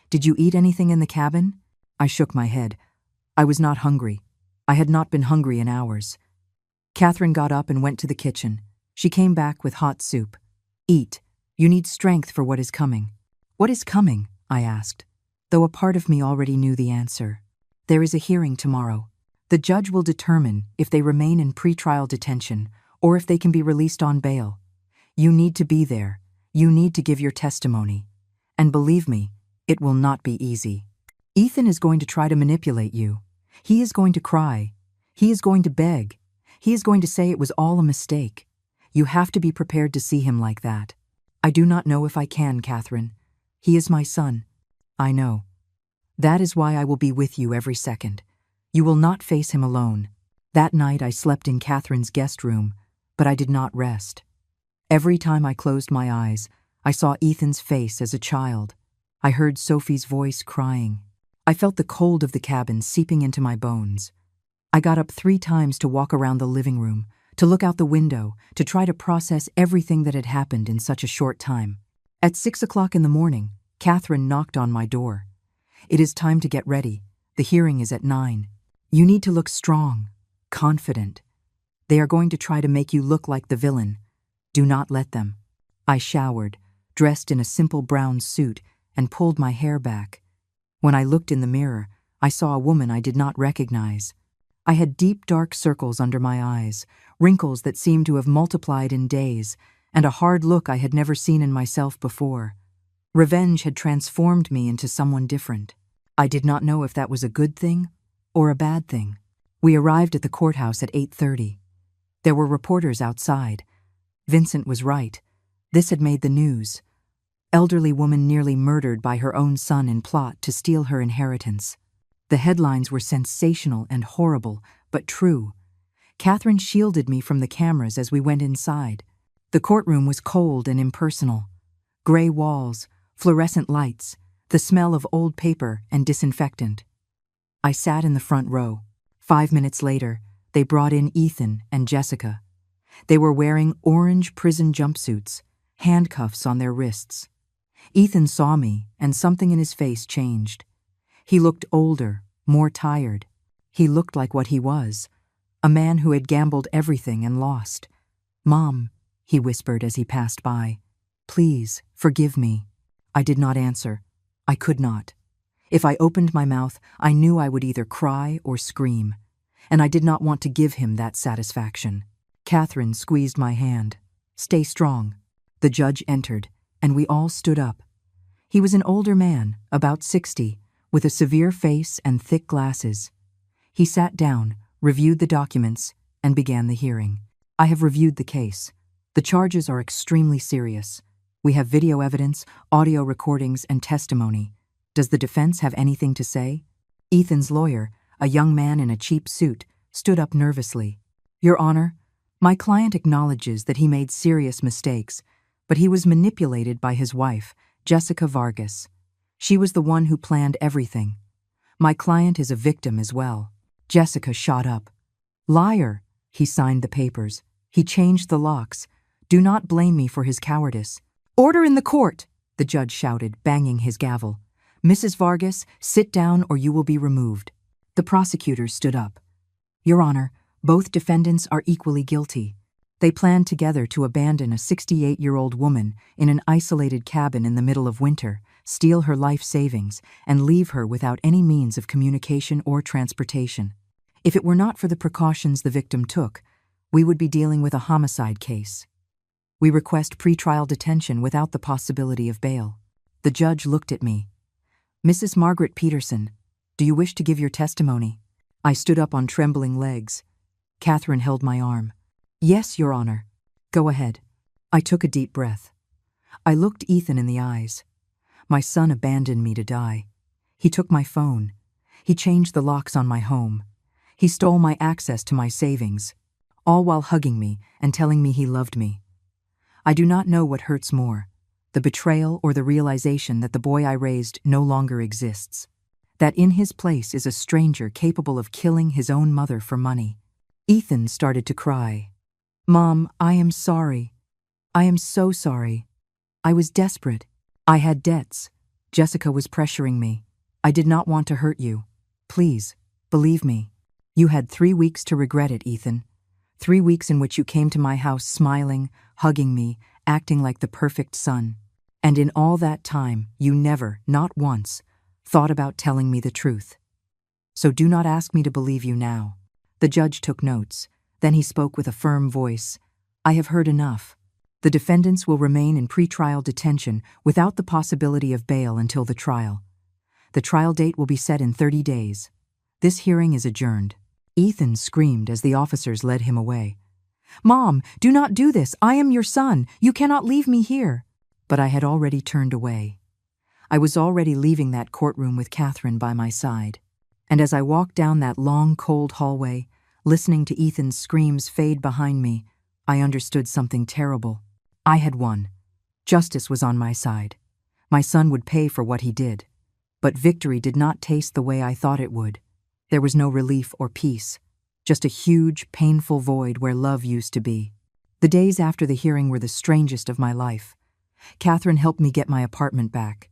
Did you eat anything in the cabin? I shook my head. I was not hungry. I had not been hungry in hours. Catherine got up and went to the kitchen. She came back with hot soup. Eat. You need strength for what is coming. What is coming? I asked, though a part of me already knew the answer. There is a hearing tomorrow. The judge will determine if they remain in pretrial detention or if they can be released on bail. You need to be there. You need to give your testimony. And believe me, it will not be easy. Ethan is going to try to manipulate you. He is going to cry. He is going to beg. He is going to say it was all a mistake. You have to be prepared to see him like that. I do not know if I can, Catherine. He is my son. I know. That is why I will be with you every second. You will not face him alone. That night I slept in Catherine's guest room, but I did not rest. Every time I closed my eyes, I saw Ethan's face as a child. I heard Sophie's voice crying. I felt the cold of the cabin seeping into my bones. I got up 3 times to walk around the living room, to look out the window, to try to process everything that had happened in such a short time. At 6 o'clock in the morning, Catherine knocked on my door. It is time to get ready. The hearing is at 9. You need to look strong, confident. They are going to try to make you look like the villain. Do not let them. I showered, dressed in a simple brown suit, and pulled my hair back. When I looked in the mirror, I saw a woman I did not recognize. I had deep dark circles under my eyes, wrinkles that seemed to have multiplied in days, and a hard look I had never seen in myself before. Revenge had transformed me into someone different. I did not know if that was a good thing or a bad thing. We arrived at the courthouse at 8:30. There were reporters outside. Vincent was right. This had made the news. Elderly woman nearly murdered by her own son in plot to steal her inheritance. The headlines were sensational and horrible, but true. Catherine shielded me from the cameras as we went inside. The courtroom was cold and impersonal. Gray walls, fluorescent lights, the smell of old paper and disinfectant. I sat in the front row. 5 minutes later, they brought in Ethan and Jessica. They were wearing orange prison jumpsuits, handcuffs on their wrists. Ethan saw me, and something in his face changed. He looked older, more tired. He looked like what he was, a man who had gambled everything and lost. "Mom," he whispered as he passed by, "please, forgive me." I did not answer. I could not. If I opened my mouth, I knew I would either cry or scream, and I did not want to give him that satisfaction. Catherine squeezed my hand. "Stay strong." The judge entered, and we all stood up. He was an older man, about 60, with a severe face and thick glasses. He sat down, reviewed the documents, and began the hearing. "I have reviewed the case. The charges are extremely serious. We have video evidence, audio recordings, and testimony. Does the defense have anything to say?" Ethan's lawyer, a young man in a cheap suit, stood up nervously. "Your Honor, my client acknowledges that he made serious mistakes, but he was manipulated by his wife, Jessica Vargas. She was the one who planned everything. My client is a victim as well." Jessica shot up. "Liar!" He signed the papers. "He changed the locks. Do not blame me for his cowardice." "Order in the court!" the judge shouted, banging his gavel. "Mrs. Vargas, sit down or you will be removed." The prosecutors stood up. "Your Honor, both defendants are equally guilty. They planned together to abandon a 68-year-old woman in an isolated cabin in the middle of winter, steal her life savings, and leave her without any means of communication or transportation. If it were not for the precautions the victim took, we would be dealing with a homicide case. We request pretrial detention without the possibility of bail." The judge looked at me. "Mrs. Margaret Peterson, do you wish to give your testimony?" I stood up on trembling legs. Catherine held my arm. "Yes, Your Honor." "Go ahead." I took a deep breath. I looked Ethan in the eyes. My son abandoned me to die. He took my phone. He changed the locks on my home. He stole my access to my savings, all while hugging me and telling me he loved me. I do not know what hurts more, the betrayal or the realization that the boy I raised no longer exists, that in his place is a stranger capable of killing his own mother for money. Ethan started to cry. "Mom, I am sorry. I am so sorry. I was desperate. I had debts. Jessica was pressuring me. I did not want to hurt you. Please, believe me. You had 3 weeks to regret it, Ethan. 3 weeks in which you came to my house smiling, hugging me, acting like the perfect son. And in all that time, you never, not once, thought about telling me the truth. So do not ask me to believe you now." The judge took notes. Then he spoke with a firm voice. "I have heard enough. The defendants will remain in pretrial detention without the possibility of bail until the trial. The trial date will be set in 30 days. This hearing is adjourned." Ethan screamed as the officers led him away. "Mom, do not do this. I am your son. You cannot leave me here." But I had already turned away. I was already leaving that courtroom with Catherine by my side. And as I walked down that long, cold hallway, listening to Ethan's screams fade behind me, I understood something terrible. I had won. Justice was on my side. My son would pay for what he did. But victory did not taste the way I thought it would. There was no relief or peace, just a huge, painful void where love used to be. The days after the hearing were the strangest of my life. Catherine helped me get my apartment back.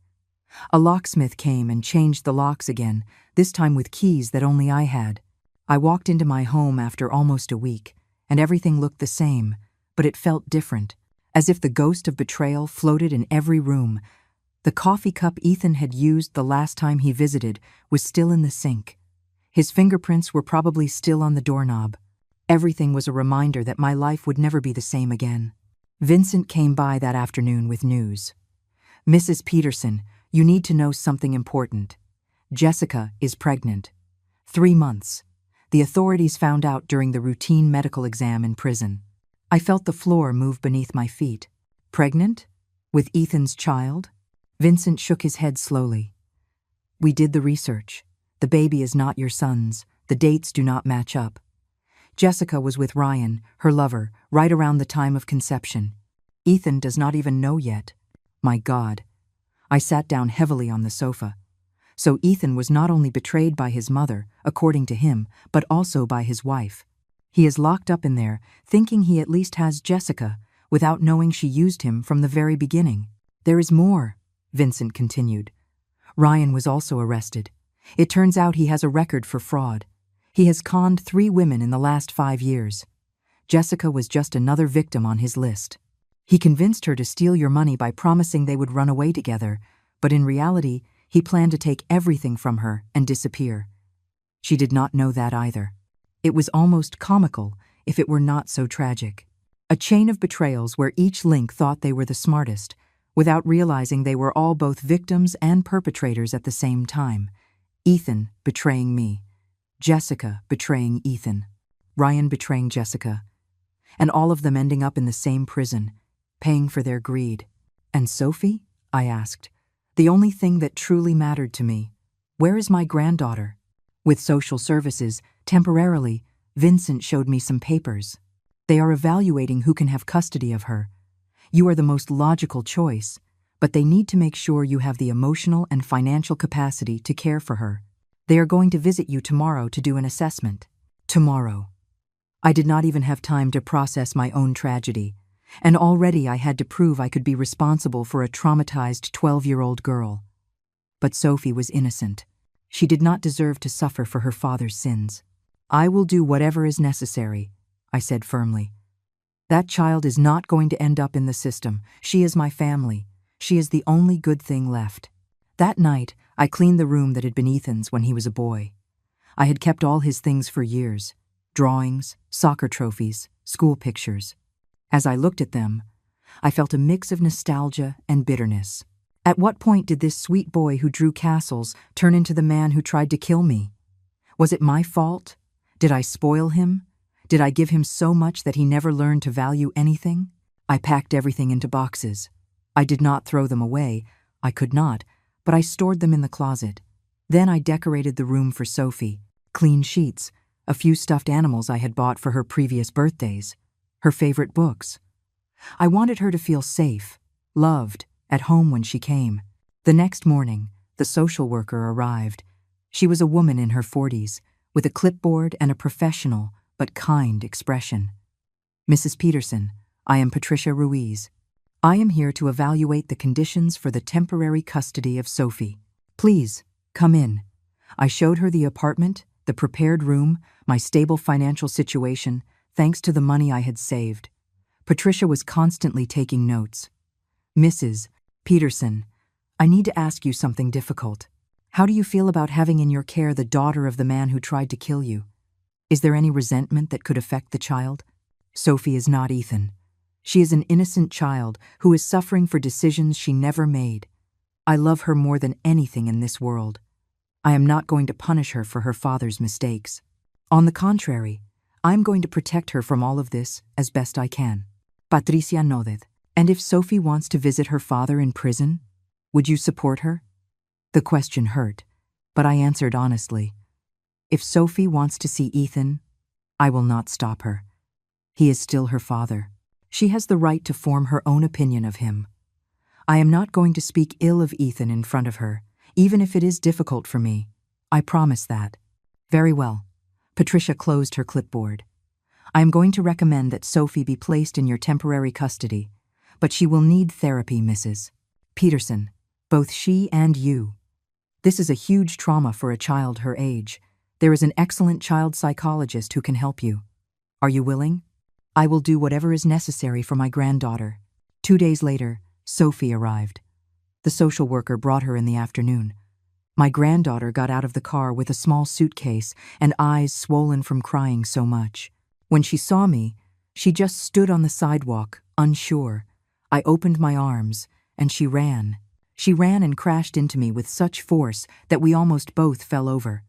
A locksmith came and changed the locks again, this time with keys that only I had. I walked into my home after almost a week, and everything looked the same, but it felt different, as if the ghost of betrayal floated in every room. The coffee cup Ethan had used the last time he visited was still in the sink. His fingerprints were probably still on the doorknob. Everything was a reminder that my life would never be the same again. Vincent came by that afternoon with news. "Mrs. Peterson, you need to know something important. Jessica is pregnant. 3 months. The authorities found out during the routine medical exam in prison." I felt the floor move beneath my feet. "Pregnant? With Ethan's child?" Vincent shook his head slowly. "We did the research. The baby is not your son's. The dates do not match up. Jessica was with Ryan, her lover, right around the time of conception. Ethan does not even know yet." My God. I sat down heavily on the sofa. So Ethan was not only betrayed by his mother, according to him, but also by his wife. He is locked up in there, thinking he at least has Jessica, without knowing she used him from the very beginning. "There is more," Vincent continued. "Ryan was also arrested. It turns out he has a record for fraud. He has conned 3 women in the last 5 years. Jessica was just another victim on his list. He convinced her to steal your money by promising they would run away together, but in reality, he planned to take everything from her and disappear. She did not know that either. It was almost comical if it were not so tragic. A chain of betrayals where each link thought they were the smartest, without realizing they were all both victims and perpetrators at the same time. Ethan betraying me. Jessica betraying Ethan. Ryan betraying Jessica. And all of them ending up in the same prison, paying for their greed. "And Sophie?" I asked. "The only thing that truly mattered to me. Where is my granddaughter?" With social services, temporarily, Vincent showed me some papers. "They are evaluating who can have custody of her. You are the most logical choice, but they need to make sure you have the emotional and financial capacity to care for her. They are going to visit you tomorrow to do an assessment." Tomorrow. I did not even have time to process my own tragedy, and already I had to prove I could be responsible for a traumatized 12-year-old girl. But Sophie was innocent. She did not deserve to suffer for her father's sins. "I will do whatever is necessary," I said firmly. "That child is not going to end up in the system. She is my family. She is the only good thing left." That night, I cleaned the room that had been Ethan's when he was a boy. I had kept all his things for years: drawings, soccer trophies, school pictures. As I looked at them, I felt a mix of nostalgia and bitterness. At what point did this sweet boy who drew castles turn into the man who tried to kill me? Was it my fault? Did I spoil him? Did I give him so much that he never learned to value anything? I packed everything into boxes. I did not throw them away. I could not, but I stored them in the closet. Then I decorated the room for Sophie. Clean sheets, a few stuffed animals I had bought for her previous birthdays, her favorite books. I wanted her to feel safe, loved, at home when she came. The next morning, the social worker arrived. She was a woman in her 40s, with a clipboard and a professional but kind expression. "Mrs. Peterson, I am Patricia Ruiz. I am here to evaluate the conditions for the temporary custody of Sophie. Please, come in." I showed her the apartment, the prepared room, my stable financial situation, thanks to the money I had saved. Patricia was constantly taking notes. "Mrs. Peterson, I need to ask you something difficult. How do you feel about having in your care the daughter of the man who tried to kill you? Is there any resentment that could affect the child? Sophie is not Ethan. She is an innocent child who is suffering for decisions she never made. I love her more than anything in this world. I am not going to punish her for her father's mistakes. On the contrary, I'm going to protect her from all of this as best I can." Patricia nodded. "And if Sophie wants to visit her father in prison, would you support her?" The question hurt, but I answered honestly. If Sophie wants to see Ethan, I will not stop her. He is still her father. She has the right to form her own opinion of him. I am not going to speak ill of Ethan in front of her, even if it is difficult for me. I promise that. Very well. Patricia closed her clipboard. I am going to recommend that Sophie be placed in your temporary custody, but she will need therapy, Mrs. Peterson, both she and you. This is a huge trauma for a child her age. There is an excellent child psychologist who can help you. Are you willing? I will do whatever is necessary for my granddaughter. 2 days later, Sophie arrived. The social worker brought her in the afternoon. My granddaughter got out of the car with a small suitcase and eyes swollen from crying so much. When she saw me, she just stood on the sidewalk, unsure. I opened my arms, and she ran. She ran and crashed into me with such force that we almost both fell over.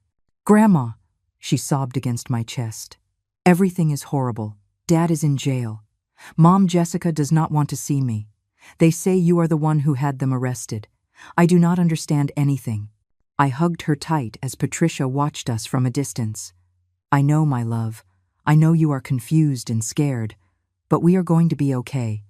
"Grandma," she sobbed against my chest. "Everything is horrible. Dad is in jail. Mom Jessica does not want to see me. They say you are the one who had them arrested. I do not understand anything." I hugged her tight as Patricia watched us from a distance. "I know, my love. I know you are confused and scared, but we are going to be okay.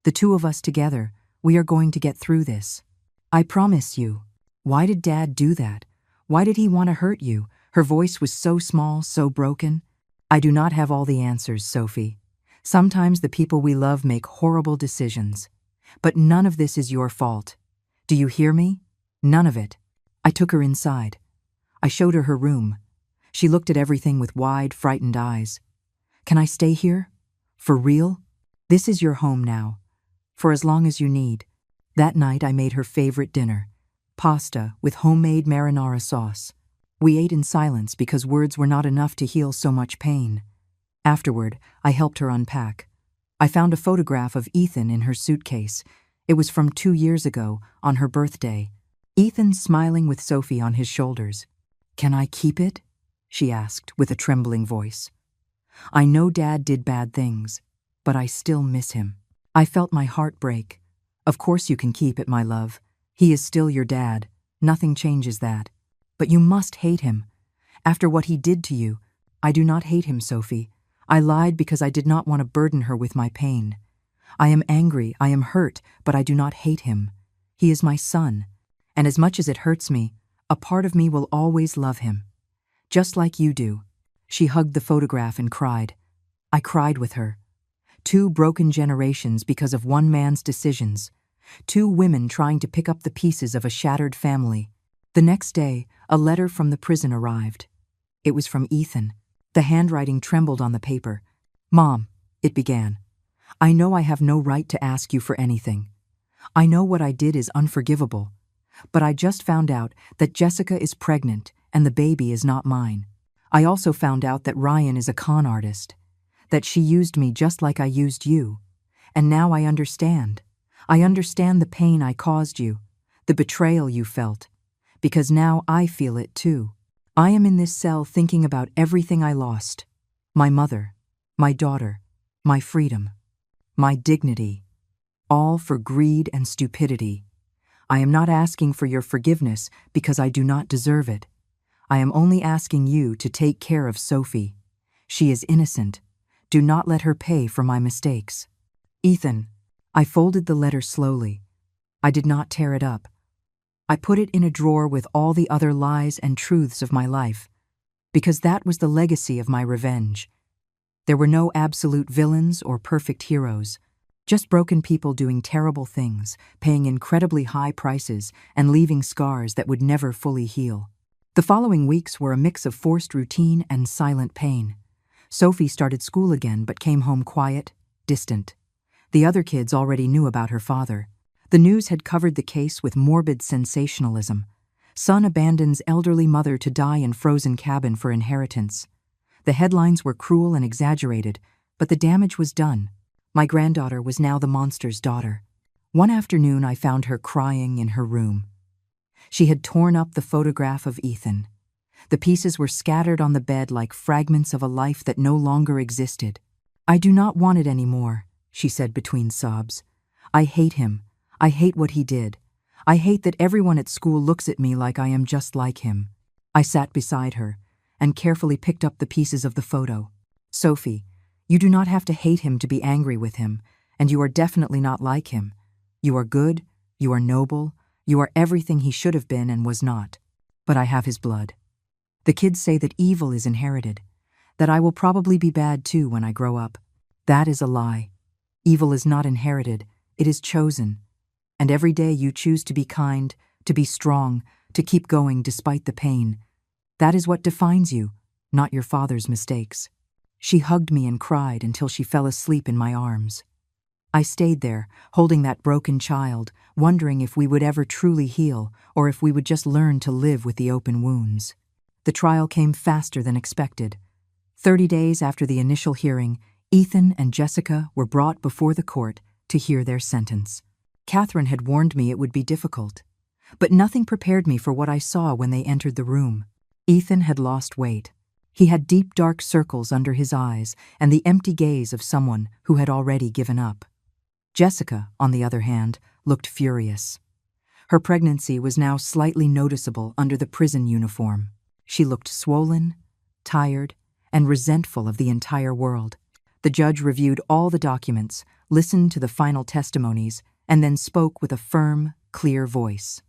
The two of us together, we are going to get through this. I promise you." "Why did Dad do that? Why did he want to hurt you?" Her voice was so small, so broken. "I do not have all the answers, Sophie. Sometimes the people we love make horrible decisions. But none of this is your fault. Do you hear me? None of it." I took her inside. I showed her her room. She looked at everything with wide, frightened eyes. "Can I stay here? For real? This is your home now. For as long as you need." That night I made her favorite dinner, pasta with homemade marinara sauce. We ate in silence because words were not enough to heal so much pain. Afterward, I helped her unpack. I found a photograph of Ethan in her suitcase. It was from 2 years ago, on her birthday. Ethan smiling with Sophie on his shoulders. "Can I keep it?" she asked with a trembling voice. "I know Dad did bad things, but I still miss him." I felt my heart break. "Of course you can keep it, my love. He is still your dad. Nothing changes that. But you must hate him. After what he did to you." "I do not hate him, Sophie. I lied because I did not want to burden her with my pain. I am angry, I am hurt, but I do not hate him. He is my son. And as much as it hurts me, a part of me will always love him. Just like you do." She hugged the photograph and cried. I cried with her. 2 broken generations because of one man's decisions. 2 women trying to pick up the pieces of a shattered family. The next day, a letter from the prison arrived. It was from Ethan. The handwriting trembled on the paper. "Mom," it began, "I know I have no right to ask you for anything. I know what I did is unforgivable. But I just found out that Jessica is pregnant and the baby is not mine. I also found out that Ryan is a con artist, that she used me just like I used you. And now I understand. I understand the pain I caused you, the betrayal you felt, because now I feel it too. I am in this cell thinking about everything I lost. My mother, my daughter, my freedom, my dignity, all for greed and stupidity. I am not asking for your forgiveness because I do not deserve it. I am only asking you to take care of Sophie. She is innocent. Do not let her pay for my mistakes." "Ethan," I folded the letter slowly. I did not tear it up. I put it in a drawer with all the other lies and truths of my life, because that was the legacy of my revenge. There were no absolute villains or perfect heroes. Just broken people doing terrible things, paying incredibly high prices, and leaving scars that would never fully heal. The following weeks were a mix of forced routine and silent pain. Sophie started school again but came home quiet, distant. The other kids already knew about her father. The news had covered the case with morbid sensationalism. Son abandons elderly mother to die in frozen cabin for inheritance. The headlines were cruel and exaggerated, but the damage was done. My granddaughter was now the monster's daughter. One afternoon I found her crying in her room. She had torn up the photograph of Ethan. The pieces were scattered on the bed like fragments of a life that no longer existed. "I do not want it anymore," she said between sobs. "I hate him. I hate what he did. I hate that everyone at school looks at me like I am just like him." I sat beside her and carefully picked up the pieces of the photo. "Sophie, you do not have to hate him to be angry with him, and you are definitely not like him. You are good, you are noble, you are everything he should have been and was not. But I have his blood. The kids say that evil is inherited, that I will probably be bad too when I grow up. That is a lie. Evil is not inherited, it is chosen. And every day you choose to be kind, to be strong, to keep going despite the pain. That is what defines you, not your father's mistakes." She hugged me and cried until she fell asleep in my arms. I stayed there, holding that broken child, wondering if we would ever truly heal or if we would just learn to live with the open wounds. The trial came faster than expected. 30 days after the initial hearing, Ethan and Jessica were brought before the court to hear their sentence. Catherine had warned me it would be difficult, but nothing prepared me for what I saw when they entered the room. Ethan had lost weight. He had deep dark circles under his eyes and the empty gaze of someone who had already given up. Jessica, on the other hand, looked furious. Her pregnancy was now slightly noticeable under the prison uniform. She looked swollen, tired, and resentful of the entire world. The judge reviewed all the documents, listened to the final testimonies, and then spoke with a firm, clear voice.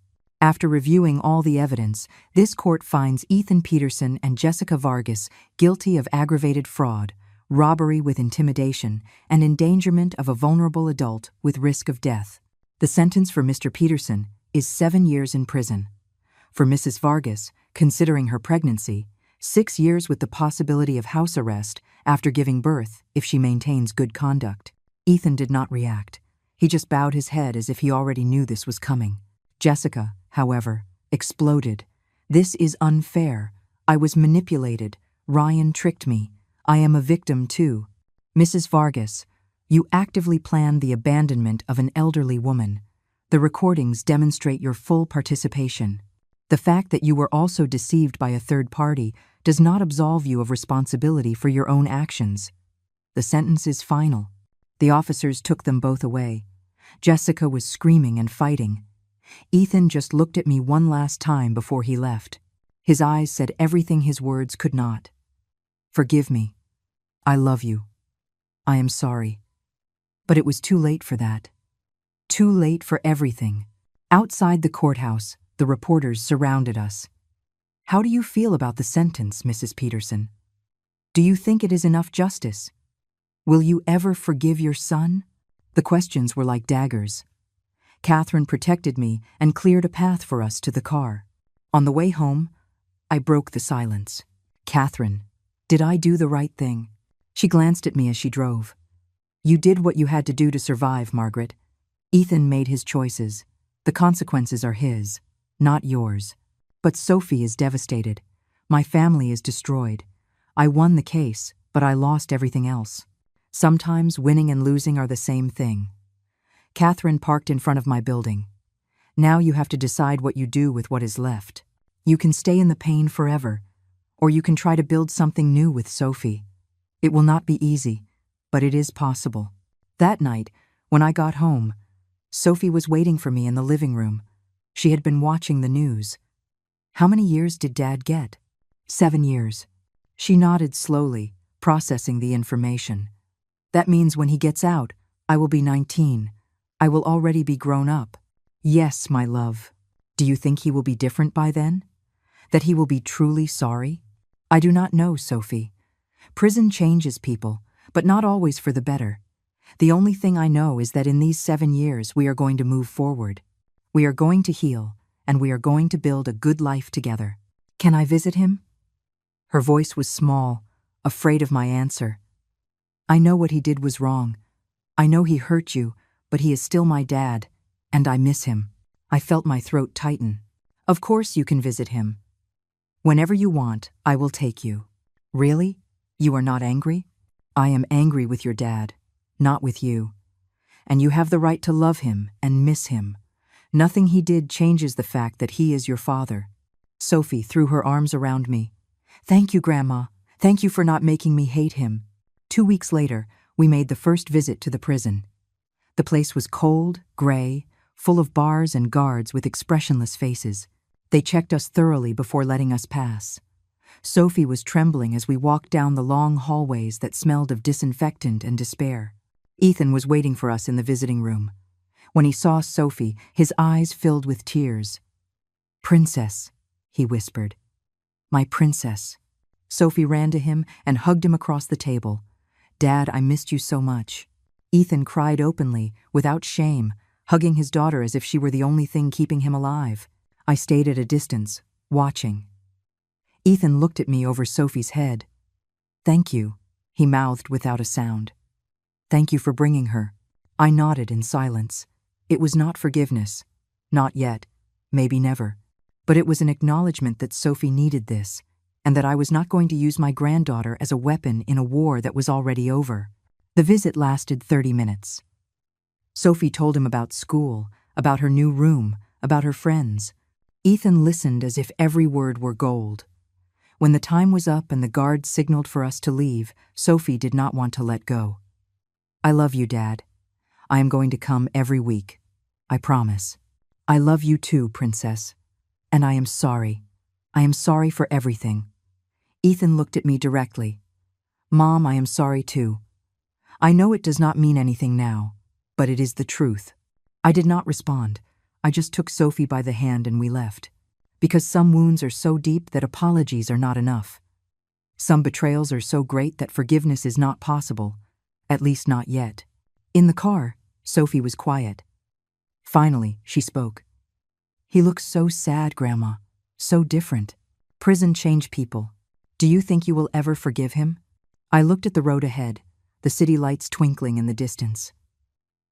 After reviewing all the evidence, this court finds Ethan Peterson and Jessica Vargas guilty of aggravated fraud, robbery with intimidation, and endangerment of a vulnerable adult with risk of death. The sentence for Mr. Peterson is 7 years in prison. For Mrs. Vargas, considering her pregnancy, 6 years with the possibility of house arrest after giving birth if she maintains good conduct. Ethan did not react. He just bowed his head as if he already knew this was coming. Jessica, however, exploded. "This is unfair. I was manipulated. Ryan tricked me. I am a victim too. Mrs. Vargas, you actively planned the abandonment of an elderly woman. The recordings demonstrate your full participation. The fact that you were also deceived by a third party does not absolve you of responsibility for your own actions." The sentence is final. The officers took them both away. Jessica was screaming and fighting. Ethan just looked at me one last time before he left. His eyes said everything his words could not. "Forgive me. I love you. I am sorry." But it was too late for that. Too late for everything. Outside the courthouse, the reporters surrounded us. "How do you feel about the sentence, Mrs. Peterson? Do you think it is enough justice? Will you ever forgive your son?" The questions were like daggers. Catherine protected me and cleared a path for us to the car. On the way home, I broke the silence. "Catherine, did I do the right thing?" She glanced at me as she drove. "You did what you had to do to survive, Margaret. Ethan made his choices. The consequences are his, not yours. But Sophie is devastated. My family is destroyed. I won the case, but I lost everything else. Sometimes winning and losing are the same thing." Catherine parked in front of my building. "Now you have to decide what you do with what is left. You can stay in the pain forever, or you can try to build something new with Sophie. It will not be easy, but it is possible." That night, when I got home, Sophie was waiting for me in the living room. She had been watching the news. "How many years did Dad get?" 7 years. She nodded slowly, processing the information. "That means when he gets out, I will be 19. I will already be grown up." "Yes, my love. Do you think he will be different by then? That he will be truly sorry?" "I do not know, Sophie. Prison changes people, but not always for the better. The only thing I know is that in these 7 years we are going to move forward. We are going to heal, and we are going to build a good life together. Can I visit him?" Her voice was small, afraid of my answer. "I know what he did was wrong. I know he hurt you, but he is still my dad, and I miss him." I felt my throat tighten. "Of course you can visit him. Whenever you want, I will take you." "Really? You are not angry?" "I am angry with your dad, not with you. And you have the right to love him and miss him. Nothing he did changes the fact that he is your father." Sophie threw her arms around me. "Thank you, Grandma. Thank you for not making me hate him." 2 weeks later, we made the first visit to the prison. The place was cold, gray, full of bars and guards with expressionless faces. They checked us thoroughly before letting us pass. Sophie was trembling as we walked down the long hallways that smelled of disinfectant and despair. Ethan was waiting for us in the visiting room. When he saw Sophie, his eyes filled with tears. "Princess," he whispered. "My princess." Sophie ran to him and hugged him across the table. "Dad, I missed you so much." Ethan cried openly, without shame, hugging his daughter as if she were the only thing keeping him alive. I stayed at a distance, watching. Ethan looked at me over Sophie's head. "Thank you," He mouthed without a sound. Thank you for bringing her. I nodded in silence. It was not forgiveness. Not yet. Maybe never. But it was an acknowledgement that Sophie needed this, and that I was not going to use my granddaughter as a weapon in a war that was already over. The visit lasted 30 minutes. Sophie told him about school, about her new room, about her friends. Ethan listened as if every word were gold. When the time was up and the guard signaled for us to leave, Sophie did not want to let go. I love you, Dad. I am going to come every week. I promise. I love you too, Princess. And I am sorry. I am sorry for everything. Ethan looked at me directly. Mom, I am sorry too. I know it does not mean anything now, but it is the truth. I did not respond. I just took Sophie by the hand and we left. Because some wounds are so deep that apologies are not enough. Some betrayals are so great that forgiveness is not possible, at least not yet. In the car, Sophie was quiet. Finally, she spoke. He looks so sad, Grandma. So different. Prison changed people. Do you think you will ever forgive him? I looked at the road ahead, the city lights twinkling in the distance.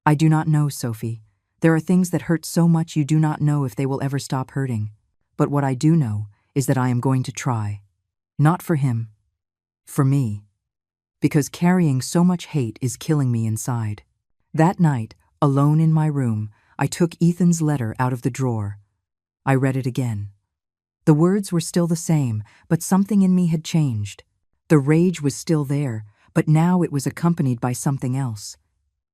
I do not know, Sophie. There are things that hurt so much you do not know if they will ever stop hurting. But what I do know is that I am going to try. Not for him. For me. Because carrying so much hate is killing me inside. That night, alone in my room, I took Ethan's letter out of the drawer. I read it again. The words were still the same, but something in me had changed. The rage was still there, but now it was accompanied by something else.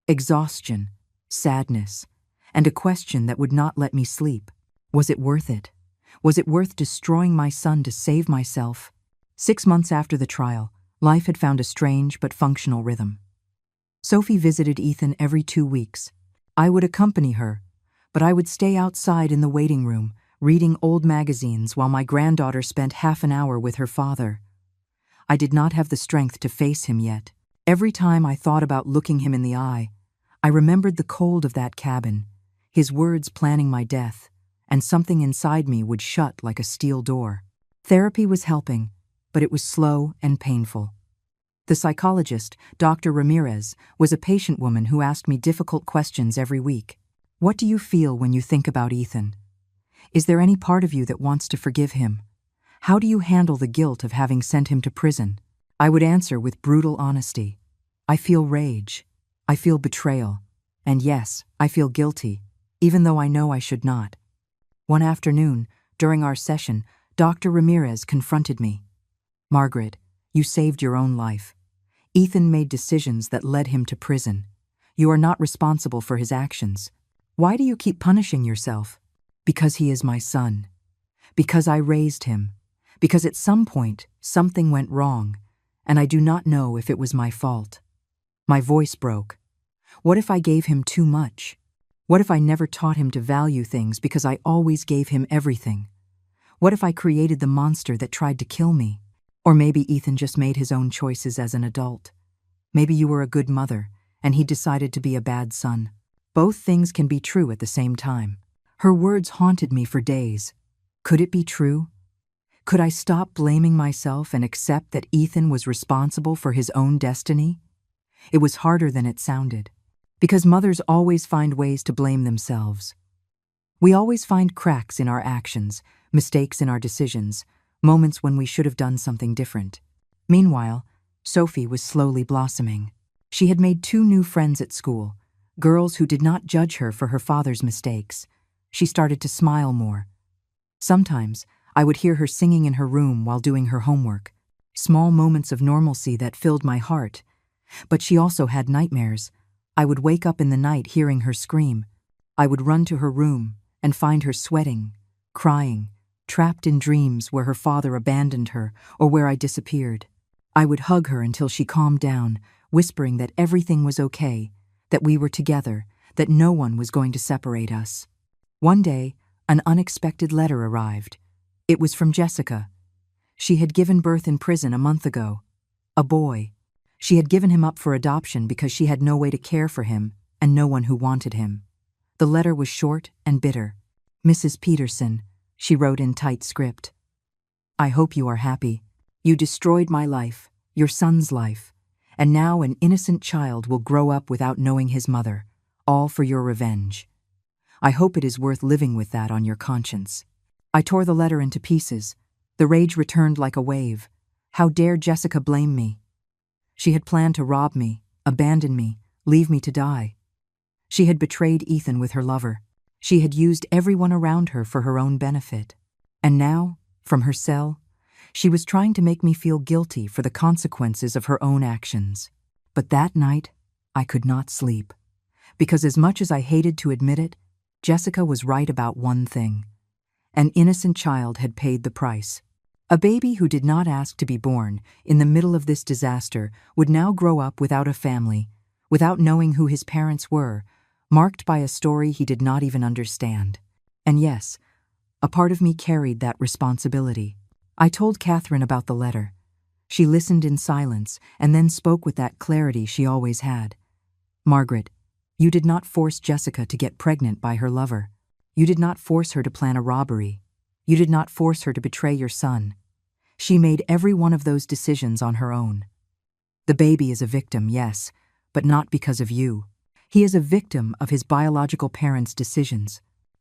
Exhaustion, sadness, and a question that would not let me sleep. Was it worth it? Was it worth destroying my son to save myself? 6 months after the trial, life had found a strange but functional rhythm. Sophie visited Ethan every 2 weeks. I would accompany her, but I would stay outside in the waiting room, reading old magazines while my granddaughter spent half an hour with her father. I did not have the strength to face him yet. Every time I thought about looking him in the eye, I remembered the cold of that cabin, his words planning my death, and something inside me would shut like a steel door. Therapy was helping, but it was slow and painful. The psychologist, Dr. Ramirez, was a patient woman who asked me difficult questions every week. What do you feel when you think about Ethan? Is there any part of you that wants to forgive him? How do you handle the guilt of having sent him to prison? I would answer with brutal honesty. I feel rage. I feel betrayal. And yes, I feel guilty, even though I know I should not. One afternoon, during our session, Dr. Ramirez confronted me. Margaret, you saved your own life. Ethan made decisions that led him to prison. You are not responsible for his actions. Why do you keep punishing yourself? Because he is my son. Because I raised him. Because at some point, something went wrong, and I do not know if it was my fault. My voice broke. What if I gave him too much? What if I never taught him to value things because I always gave him everything? What if I created the monster that tried to kill me? Or maybe Ethan just made his own choices as an adult. Maybe you were a good mother, and he decided to be a bad son. Both things can be true at the same time. Her words haunted me for days. Could it be true? Could I stop blaming myself and accept that Ethan was responsible for his own destiny? It was harder than it sounded, because mothers always find ways to blame themselves. We always find cracks in our actions, mistakes in our decisions, moments when we should have done something different. Meanwhile, Sophie was slowly blossoming. She had made 2 new friends at school, girls who did not judge her for her father's mistakes. She started to smile more. Sometimes, I would hear her singing in her room while doing her homework. Small moments of normalcy that filled my heart. But she also had nightmares. I would wake up in the night hearing her scream. I would run to her room and find her sweating, crying, trapped in dreams where her father abandoned her or where I disappeared. I would hug her until she calmed down, whispering that everything was okay, that we were together, that no one was going to separate us. One day, an unexpected letter arrived. It was from Jessica. She had given birth in prison a month ago. A boy. She had given him up for adoption because she had no way to care for him and no one who wanted him. The letter was short and bitter. Mrs. Peterson, she wrote in tight script. I hope you are happy. You destroyed my life, your son's life, And now an innocent child will grow up without knowing his mother, all for your revenge. I hope it is worth living with that on your conscience." I tore the letter into pieces. The rage returned like a wave. How dare Jessica blame me? She had planned to rob me, abandon me, leave me to die. She had betrayed Ethan with her lover. She had used everyone around her for her own benefit. And now, from her cell, she was trying to make me feel guilty for the consequences of her own actions. But that night, I could not sleep. Because as much as I hated to admit it, Jessica was right about one thing. An innocent child had paid the price. A baby who did not ask to be born in the middle of this disaster would now grow up without a family, without knowing who his parents were, marked by a story he did not even understand. And yes, a part of me carried that responsibility. I told Catherine about the letter. She listened in silence and then spoke with that clarity she always had. "Margaret, you did not force Jessica to get pregnant by her lover. You did not force her to plan a robbery. You did not force her to betray your son. She made every one of those decisions on her own. The baby is a victim, yes, but not because of you. He is a victim of his biological parents' decisions.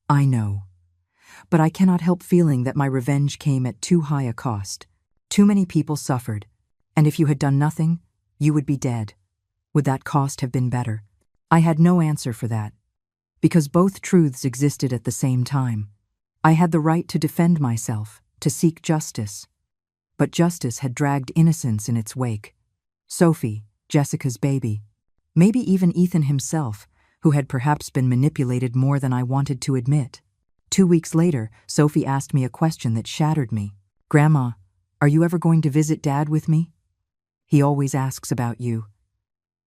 I know. But I cannot help feeling that my revenge came at too high a cost. Too many people suffered, and if you had done nothing, you would be dead. Would that cost have been better?" I had no answer for that, because both truths existed at the same time. I had the right to defend myself, to seek justice. But justice had dragged innocence in its wake. Sophie, Jessica's baby, maybe even Ethan himself, who had perhaps been manipulated more than I wanted to admit. 2 weeks later, Sophie asked me a question that shattered me. "Grandma, are you ever going to visit Dad with me? He always asks about you.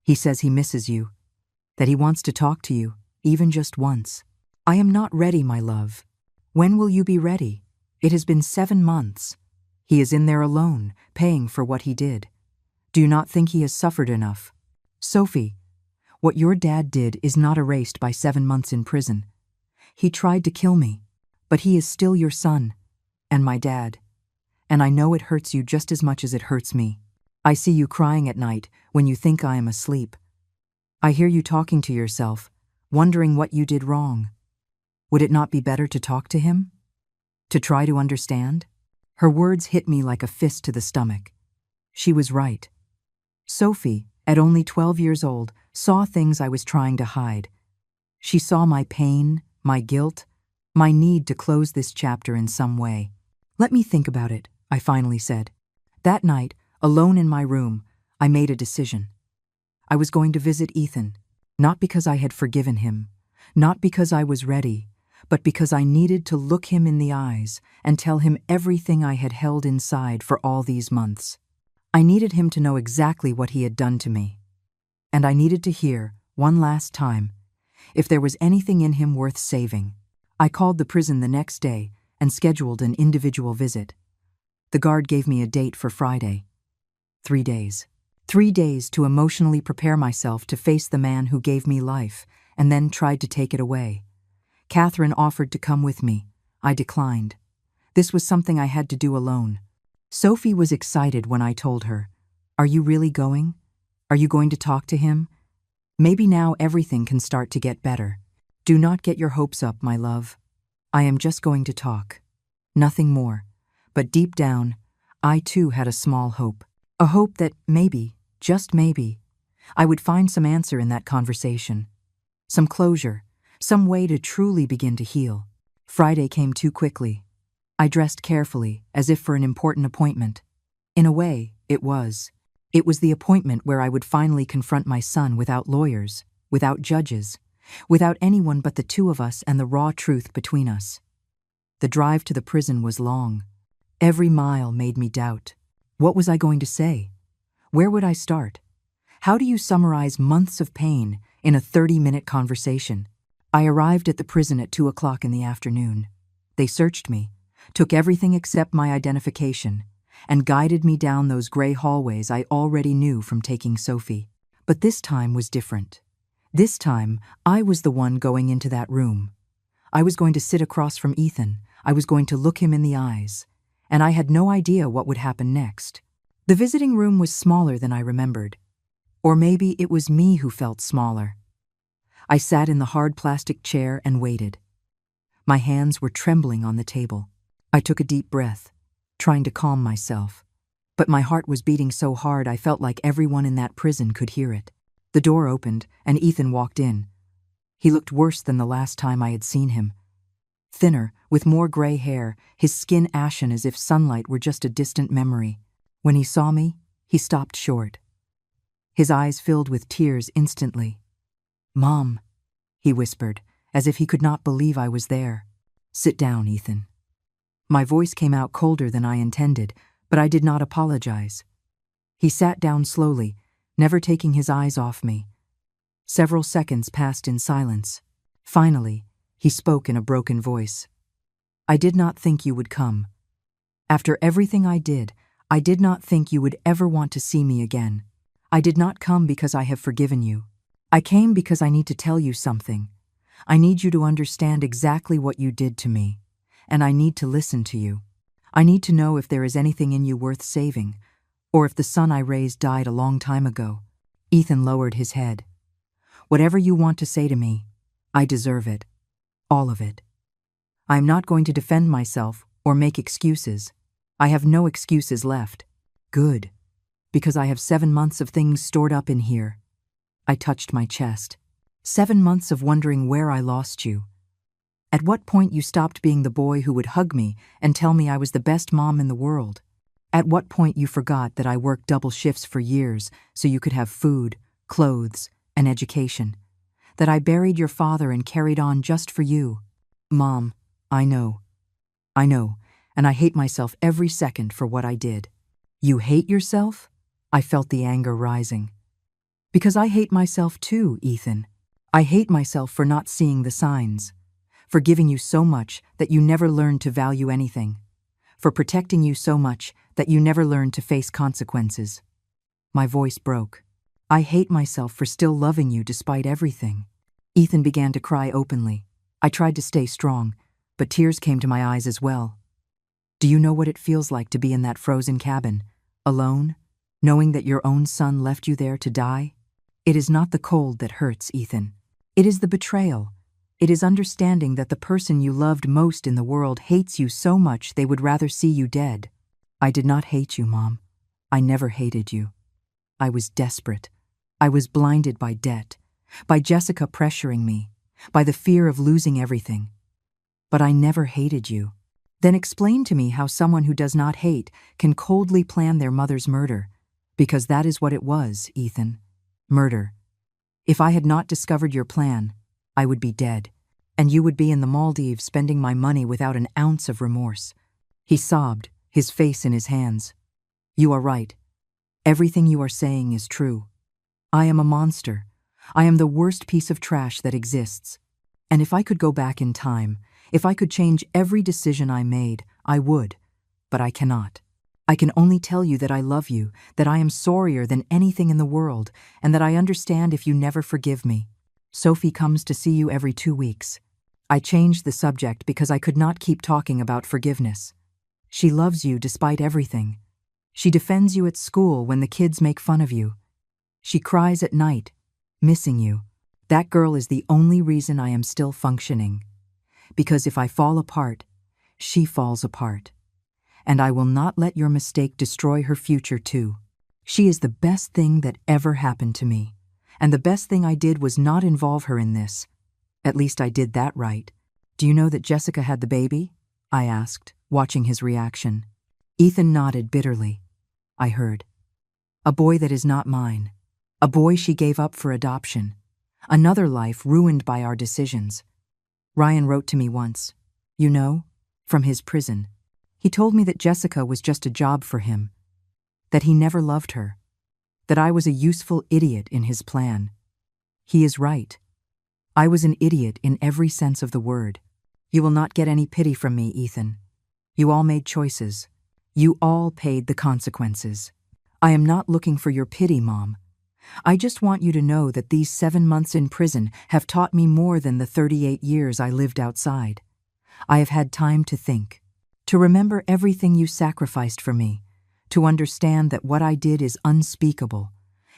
He says he misses you, that he wants to talk to you, even just once." "I am not ready, my love. When will you be ready? It has been 7 months. He is in there alone, paying for what he did. Do you not think he has suffered enough? Sophie, what your dad did is not erased by 7 months in prison. He tried to kill me, but he is still your son, and my dad. And I know it hurts you just as much as it hurts me. I see you crying at night when you think I am asleep. I hear you talking to yourself, wondering what you did wrong. Would it not be better to talk to him? To try to understand?" Her words hit me like a fist to the stomach. She was right. Sophie, at only 12 years old, saw things I was trying to hide. She saw my pain, my guilt, my need to close this chapter in some way. "Let me think about it," I finally said. That night, alone in my room, I made a decision. I was going to visit Ethan, not because I had forgiven him, not because I was ready, but because I needed to look him in the eyes and tell him everything I had held inside for all these months. I needed him to know exactly what he had done to me. And I needed to hear, one last time, if there was anything in him worth saving. I called the prison the next day and scheduled an individual visit. The guard gave me a date for Friday. 3 days. 3 days to emotionally prepare myself to face the man who gave me life and then tried to take it away. Catherine offered to come with me. I declined. This was something I had to do alone. Sophie was excited when I told her, "Are you really going? Are you going to talk to him? Maybe now everything can start to get better. Do not get your hopes up, my love. I am just going to talk. Nothing more." But deep down, I too had a small hope. A hope that maybe, just maybe, I would find some answer in that conversation. Some closure, some way to truly begin to heal. Friday came too quickly. I dressed carefully, as if for an important appointment. In a way, it was. It was the appointment where I would finally confront my son without lawyers, without judges, without anyone but the two of us and the raw truth between us. The drive to the prison was long. Every mile made me doubt. What was I going to say? Where would I start? How do you summarize months of pain in a 30-minute conversation? I arrived at the prison at 2 o'clock in the afternoon. They searched me, took everything except my identification, and guided me down those gray hallways I already knew from taking Sophie. But this time was different. This time, I was the one going into that room. I was going to sit across from Ethan. I was going to look him in the eyes. And I had no idea what would happen next. The visiting room was smaller than I remembered. Or maybe it was me who felt smaller. I sat in the hard plastic chair and waited. My hands were trembling on the table. I took a deep breath, trying to calm myself. But my heart was beating so hard I felt like everyone in that prison could hear it. The door opened, and Ethan walked in. He looked worse than the last time I had seen him. Thinner, with more gray hair, his skin ashen as if sunlight were just a distant memory. When he saw me, he stopped short. His eyes filled with tears instantly. "Mom," he whispered, as if he could not believe I was there. "Sit down, Ethan." My voice came out colder than I intended, but I did not apologize. He sat down slowly, never taking his eyes off me. Several seconds passed in silence. Finally, he spoke in a broken voice. "I did not think you would come. After everything I did not think you would ever want to see me again. I did not come because I have forgiven you. I came because I need to tell you something. I need you to understand exactly what you did to me, and I need to listen to you. I need to know if there is anything in you worth saving, or if the son I raised died a long time ago." Ethan lowered his head. "Whatever you want to say to me, I deserve it. All of it. I am not going to defend myself or make excuses. I have no excuses left. Good, because I have 7 months of things stored up in here." I touched my chest. 7 months of wondering where I lost you. At what point you stopped being the boy who would hug me and tell me I was the best mom in the world. At what point you forgot that I worked double shifts for years so you could have food, clothes, and education. That I buried your father and carried on just for you. Mom, I know, and I hate myself every second for what I did. You hate yourself? I felt the anger rising. Because I hate myself too, Ethan. I hate myself for not seeing the signs, for giving you so much that you never learned to value anything, for protecting you so much that you never learned to face consequences. My voice broke. I hate myself for still loving you despite everything. Ethan began to cry openly. I tried to stay strong, but tears came to my eyes as well. Do you know what it feels like to be in that frozen cabin, alone, knowing that your own son left you there to die? It is not the cold that hurts, Ethan. It is the betrayal. It is understanding that the person you loved most in the world hates you so much they would rather see you dead. I did not hate you, Mom. I never hated you. I was desperate. I was blinded by debt, by Jessica pressuring me, by the fear of losing everything. But I never hated you. Then explain to me how someone who does not hate can coldly plan their mother's murder, because that is what it was, Ethan. Murder. If I had not discovered your plan, I would be dead, and you would be in the Maldives spending my money without an ounce of remorse. He sobbed, his face in his hands. You are right. Everything you are saying is true. I am a monster. I am the worst piece of trash that exists. And if I could go back in time, if I could change every decision I made, I would. But I cannot. I can only tell you that I love you, that I am sorrier than anything in the world, and that I understand if you never forgive me. Sophie comes to see you every 2 weeks. I changed the subject because I could not keep talking about forgiveness. She loves you despite everything. She defends you at school when the kids make fun of you. She cries at night, missing you. That girl is the only reason I am still functioning. Because if I fall apart, she falls apart. And I will not let your mistake destroy her future too. She is the best thing that ever happened to me. And the best thing I did was not involve her in this. At least I did that right. Do you know that Jessica had the baby? I asked, watching his reaction. Ethan nodded bitterly. I heard. A boy that is not mine. A boy she gave up for adoption. Another life ruined by our decisions. Ryan wrote to me once. You know, from his prison. He told me that Jessica was just a job for him. That he never loved her. That I was a useful idiot in his plan. He is right. I was an idiot in every sense of the word. You will not get any pity from me, Ethan. You all made choices. You all paid the consequences. I am not looking for your pity, Mom. I just want you to know that these 7 months in prison have taught me more than the 38 years I lived outside. I have had time to think, to remember everything you sacrificed for me, to understand that what I did is unspeakable,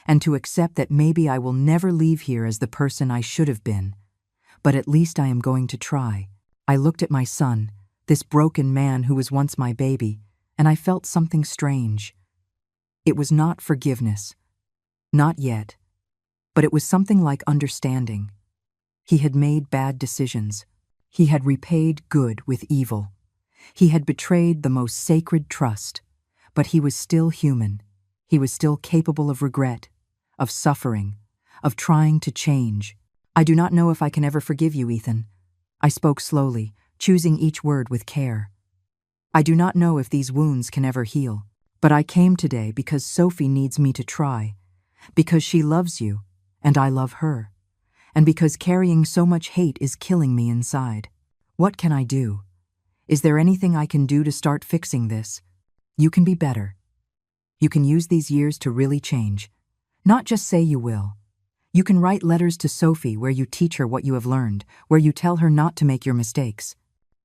and to accept that maybe I will never leave here as the person I should have been. But at least I am going to try. I looked at my son, this broken man who was once my baby, and I felt something strange. It was not forgiveness. Not yet. But it was something like understanding. He had made bad decisions. He had repaid good with evil. He had betrayed the most sacred trust. But he was still human. He was still capable of regret, of suffering, of trying to change. I do not know if I can ever forgive you, Ethan. I spoke slowly, choosing each word with care. I do not know if these wounds can ever heal, but I came today because Sophie needs me to try, because she loves you, and I love her, and because carrying so much hate is killing me inside. What can I do? Is there anything I can do to start fixing this? You can be better. You can use these years to really change. Not just say you will. You can write letters to Sophie where you teach her what you have learned, where you tell her not to make your mistakes.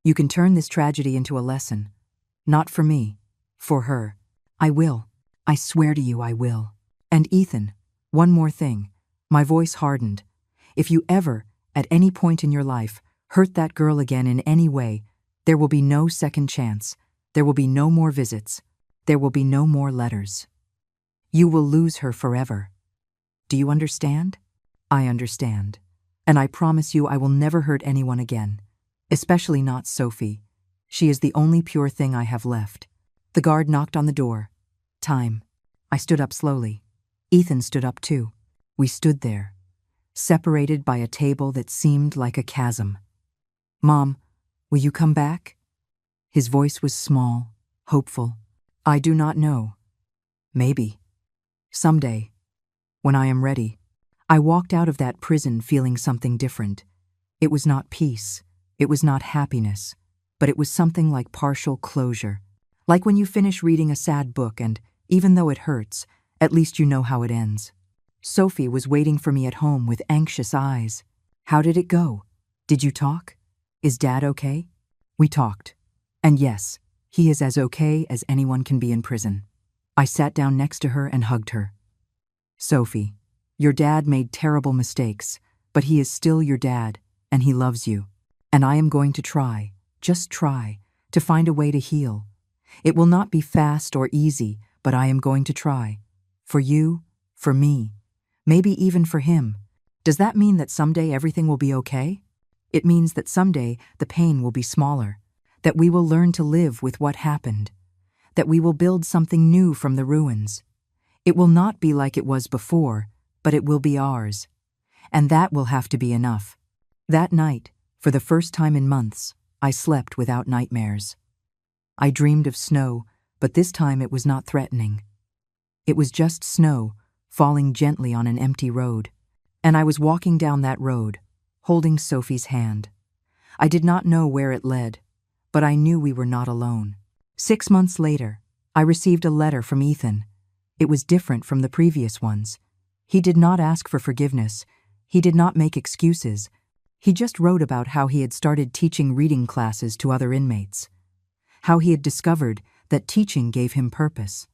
You can turn this tragedy into a lesson. Not for me, for her. I will. I swear to you I will. And Ethan, one more thing. My voice hardened. If you ever, at any point in your life, hurt that girl again in any way, there will be no second chance. There will be no more visits. There will be no more letters. You will lose her forever. Do you understand? I understand. And I promise you I will never hurt anyone again. Especially not Sophie. She is the only pure thing I have left. The guard knocked on the door. Time. I stood up slowly. Ethan stood up too. We stood there, separated by a table that seemed like a chasm. Mom, will you come back? His voice was small, hopeful. I do not know. Maybe. Someday. When I am ready. I walked out of that prison feeling something different. It was not peace. It was not happiness. But it was something like partial closure. Like when you finish reading a sad book and, even though it hurts, at least you know how it ends. Sophie was waiting for me at home with anxious eyes. How did it go? Did you talk? Is Dad okay? We talked. And yes, he is as okay as anyone can be in prison. I sat down next to her and hugged her. Sophie, your dad made terrible mistakes, but he is still your dad, and he loves you. And I am going to try, just try, to find a way to heal. It will not be fast or easy, but I am going to try. For you, for me, maybe even for him. Does that mean that someday everything will be okay? It means that someday the pain will be smaller, that we will learn to live with what happened, that we will build something new from the ruins. It will not be like it was before, but it will be ours. And that will have to be enough. That night, for the first time in months, I slept without nightmares. I dreamed of snow, but this time it was not threatening. It was just snow, falling gently on an empty road. And I was walking down that road, holding Sophie's hand. I did not know where it led, but I knew we were not alone. 6 months later, I received a letter from Ethan. It was different from the previous ones. He did not ask for forgiveness. He did not make excuses. He just wrote about how he had started teaching reading classes to other inmates. How he had discovered that teaching gave him purpose.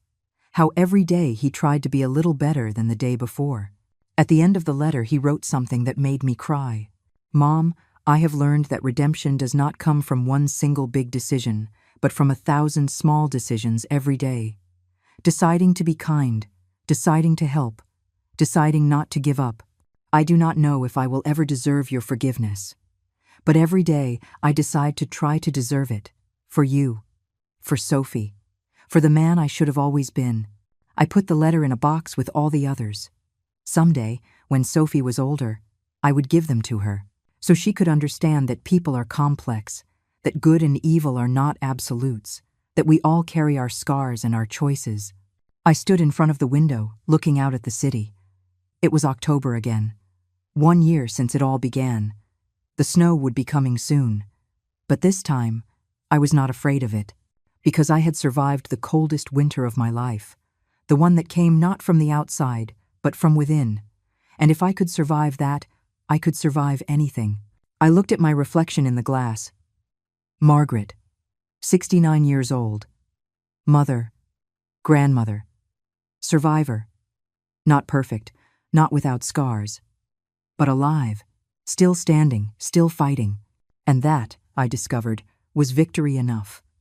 How every day he tried to be a little better than the day before. At the end of the letter, he wrote something that made me cry. Mom, I have learned that redemption does not come from one single big decision, but from 1,000 small decisions every day. Deciding to be kind, deciding to help, deciding not to give up. I do not know if I will ever deserve your forgiveness. But every day I decide to try to deserve it. For you, for Sophie, for the man I should have always been. I put the letter in a box with all the others. Someday, when Sophie was older, I would give them to her, so she could understand that people are complex, that good and evil are not absolutes, that we all carry our scars and our choices. I stood in front of the window, looking out at the city. It was October again. 1 year since it all began. The snow would be coming soon. But this time, I was not afraid of it, because I had survived the coldest winter of my life, the one that came not from the outside, but from within. And if I could survive that, I could survive anything. I looked at my reflection in the glass. Margaret, 69 years old. Mother, grandmother, survivor. Not perfect, not without scars, but alive, still standing, still fighting. And that, I discovered, was victory enough.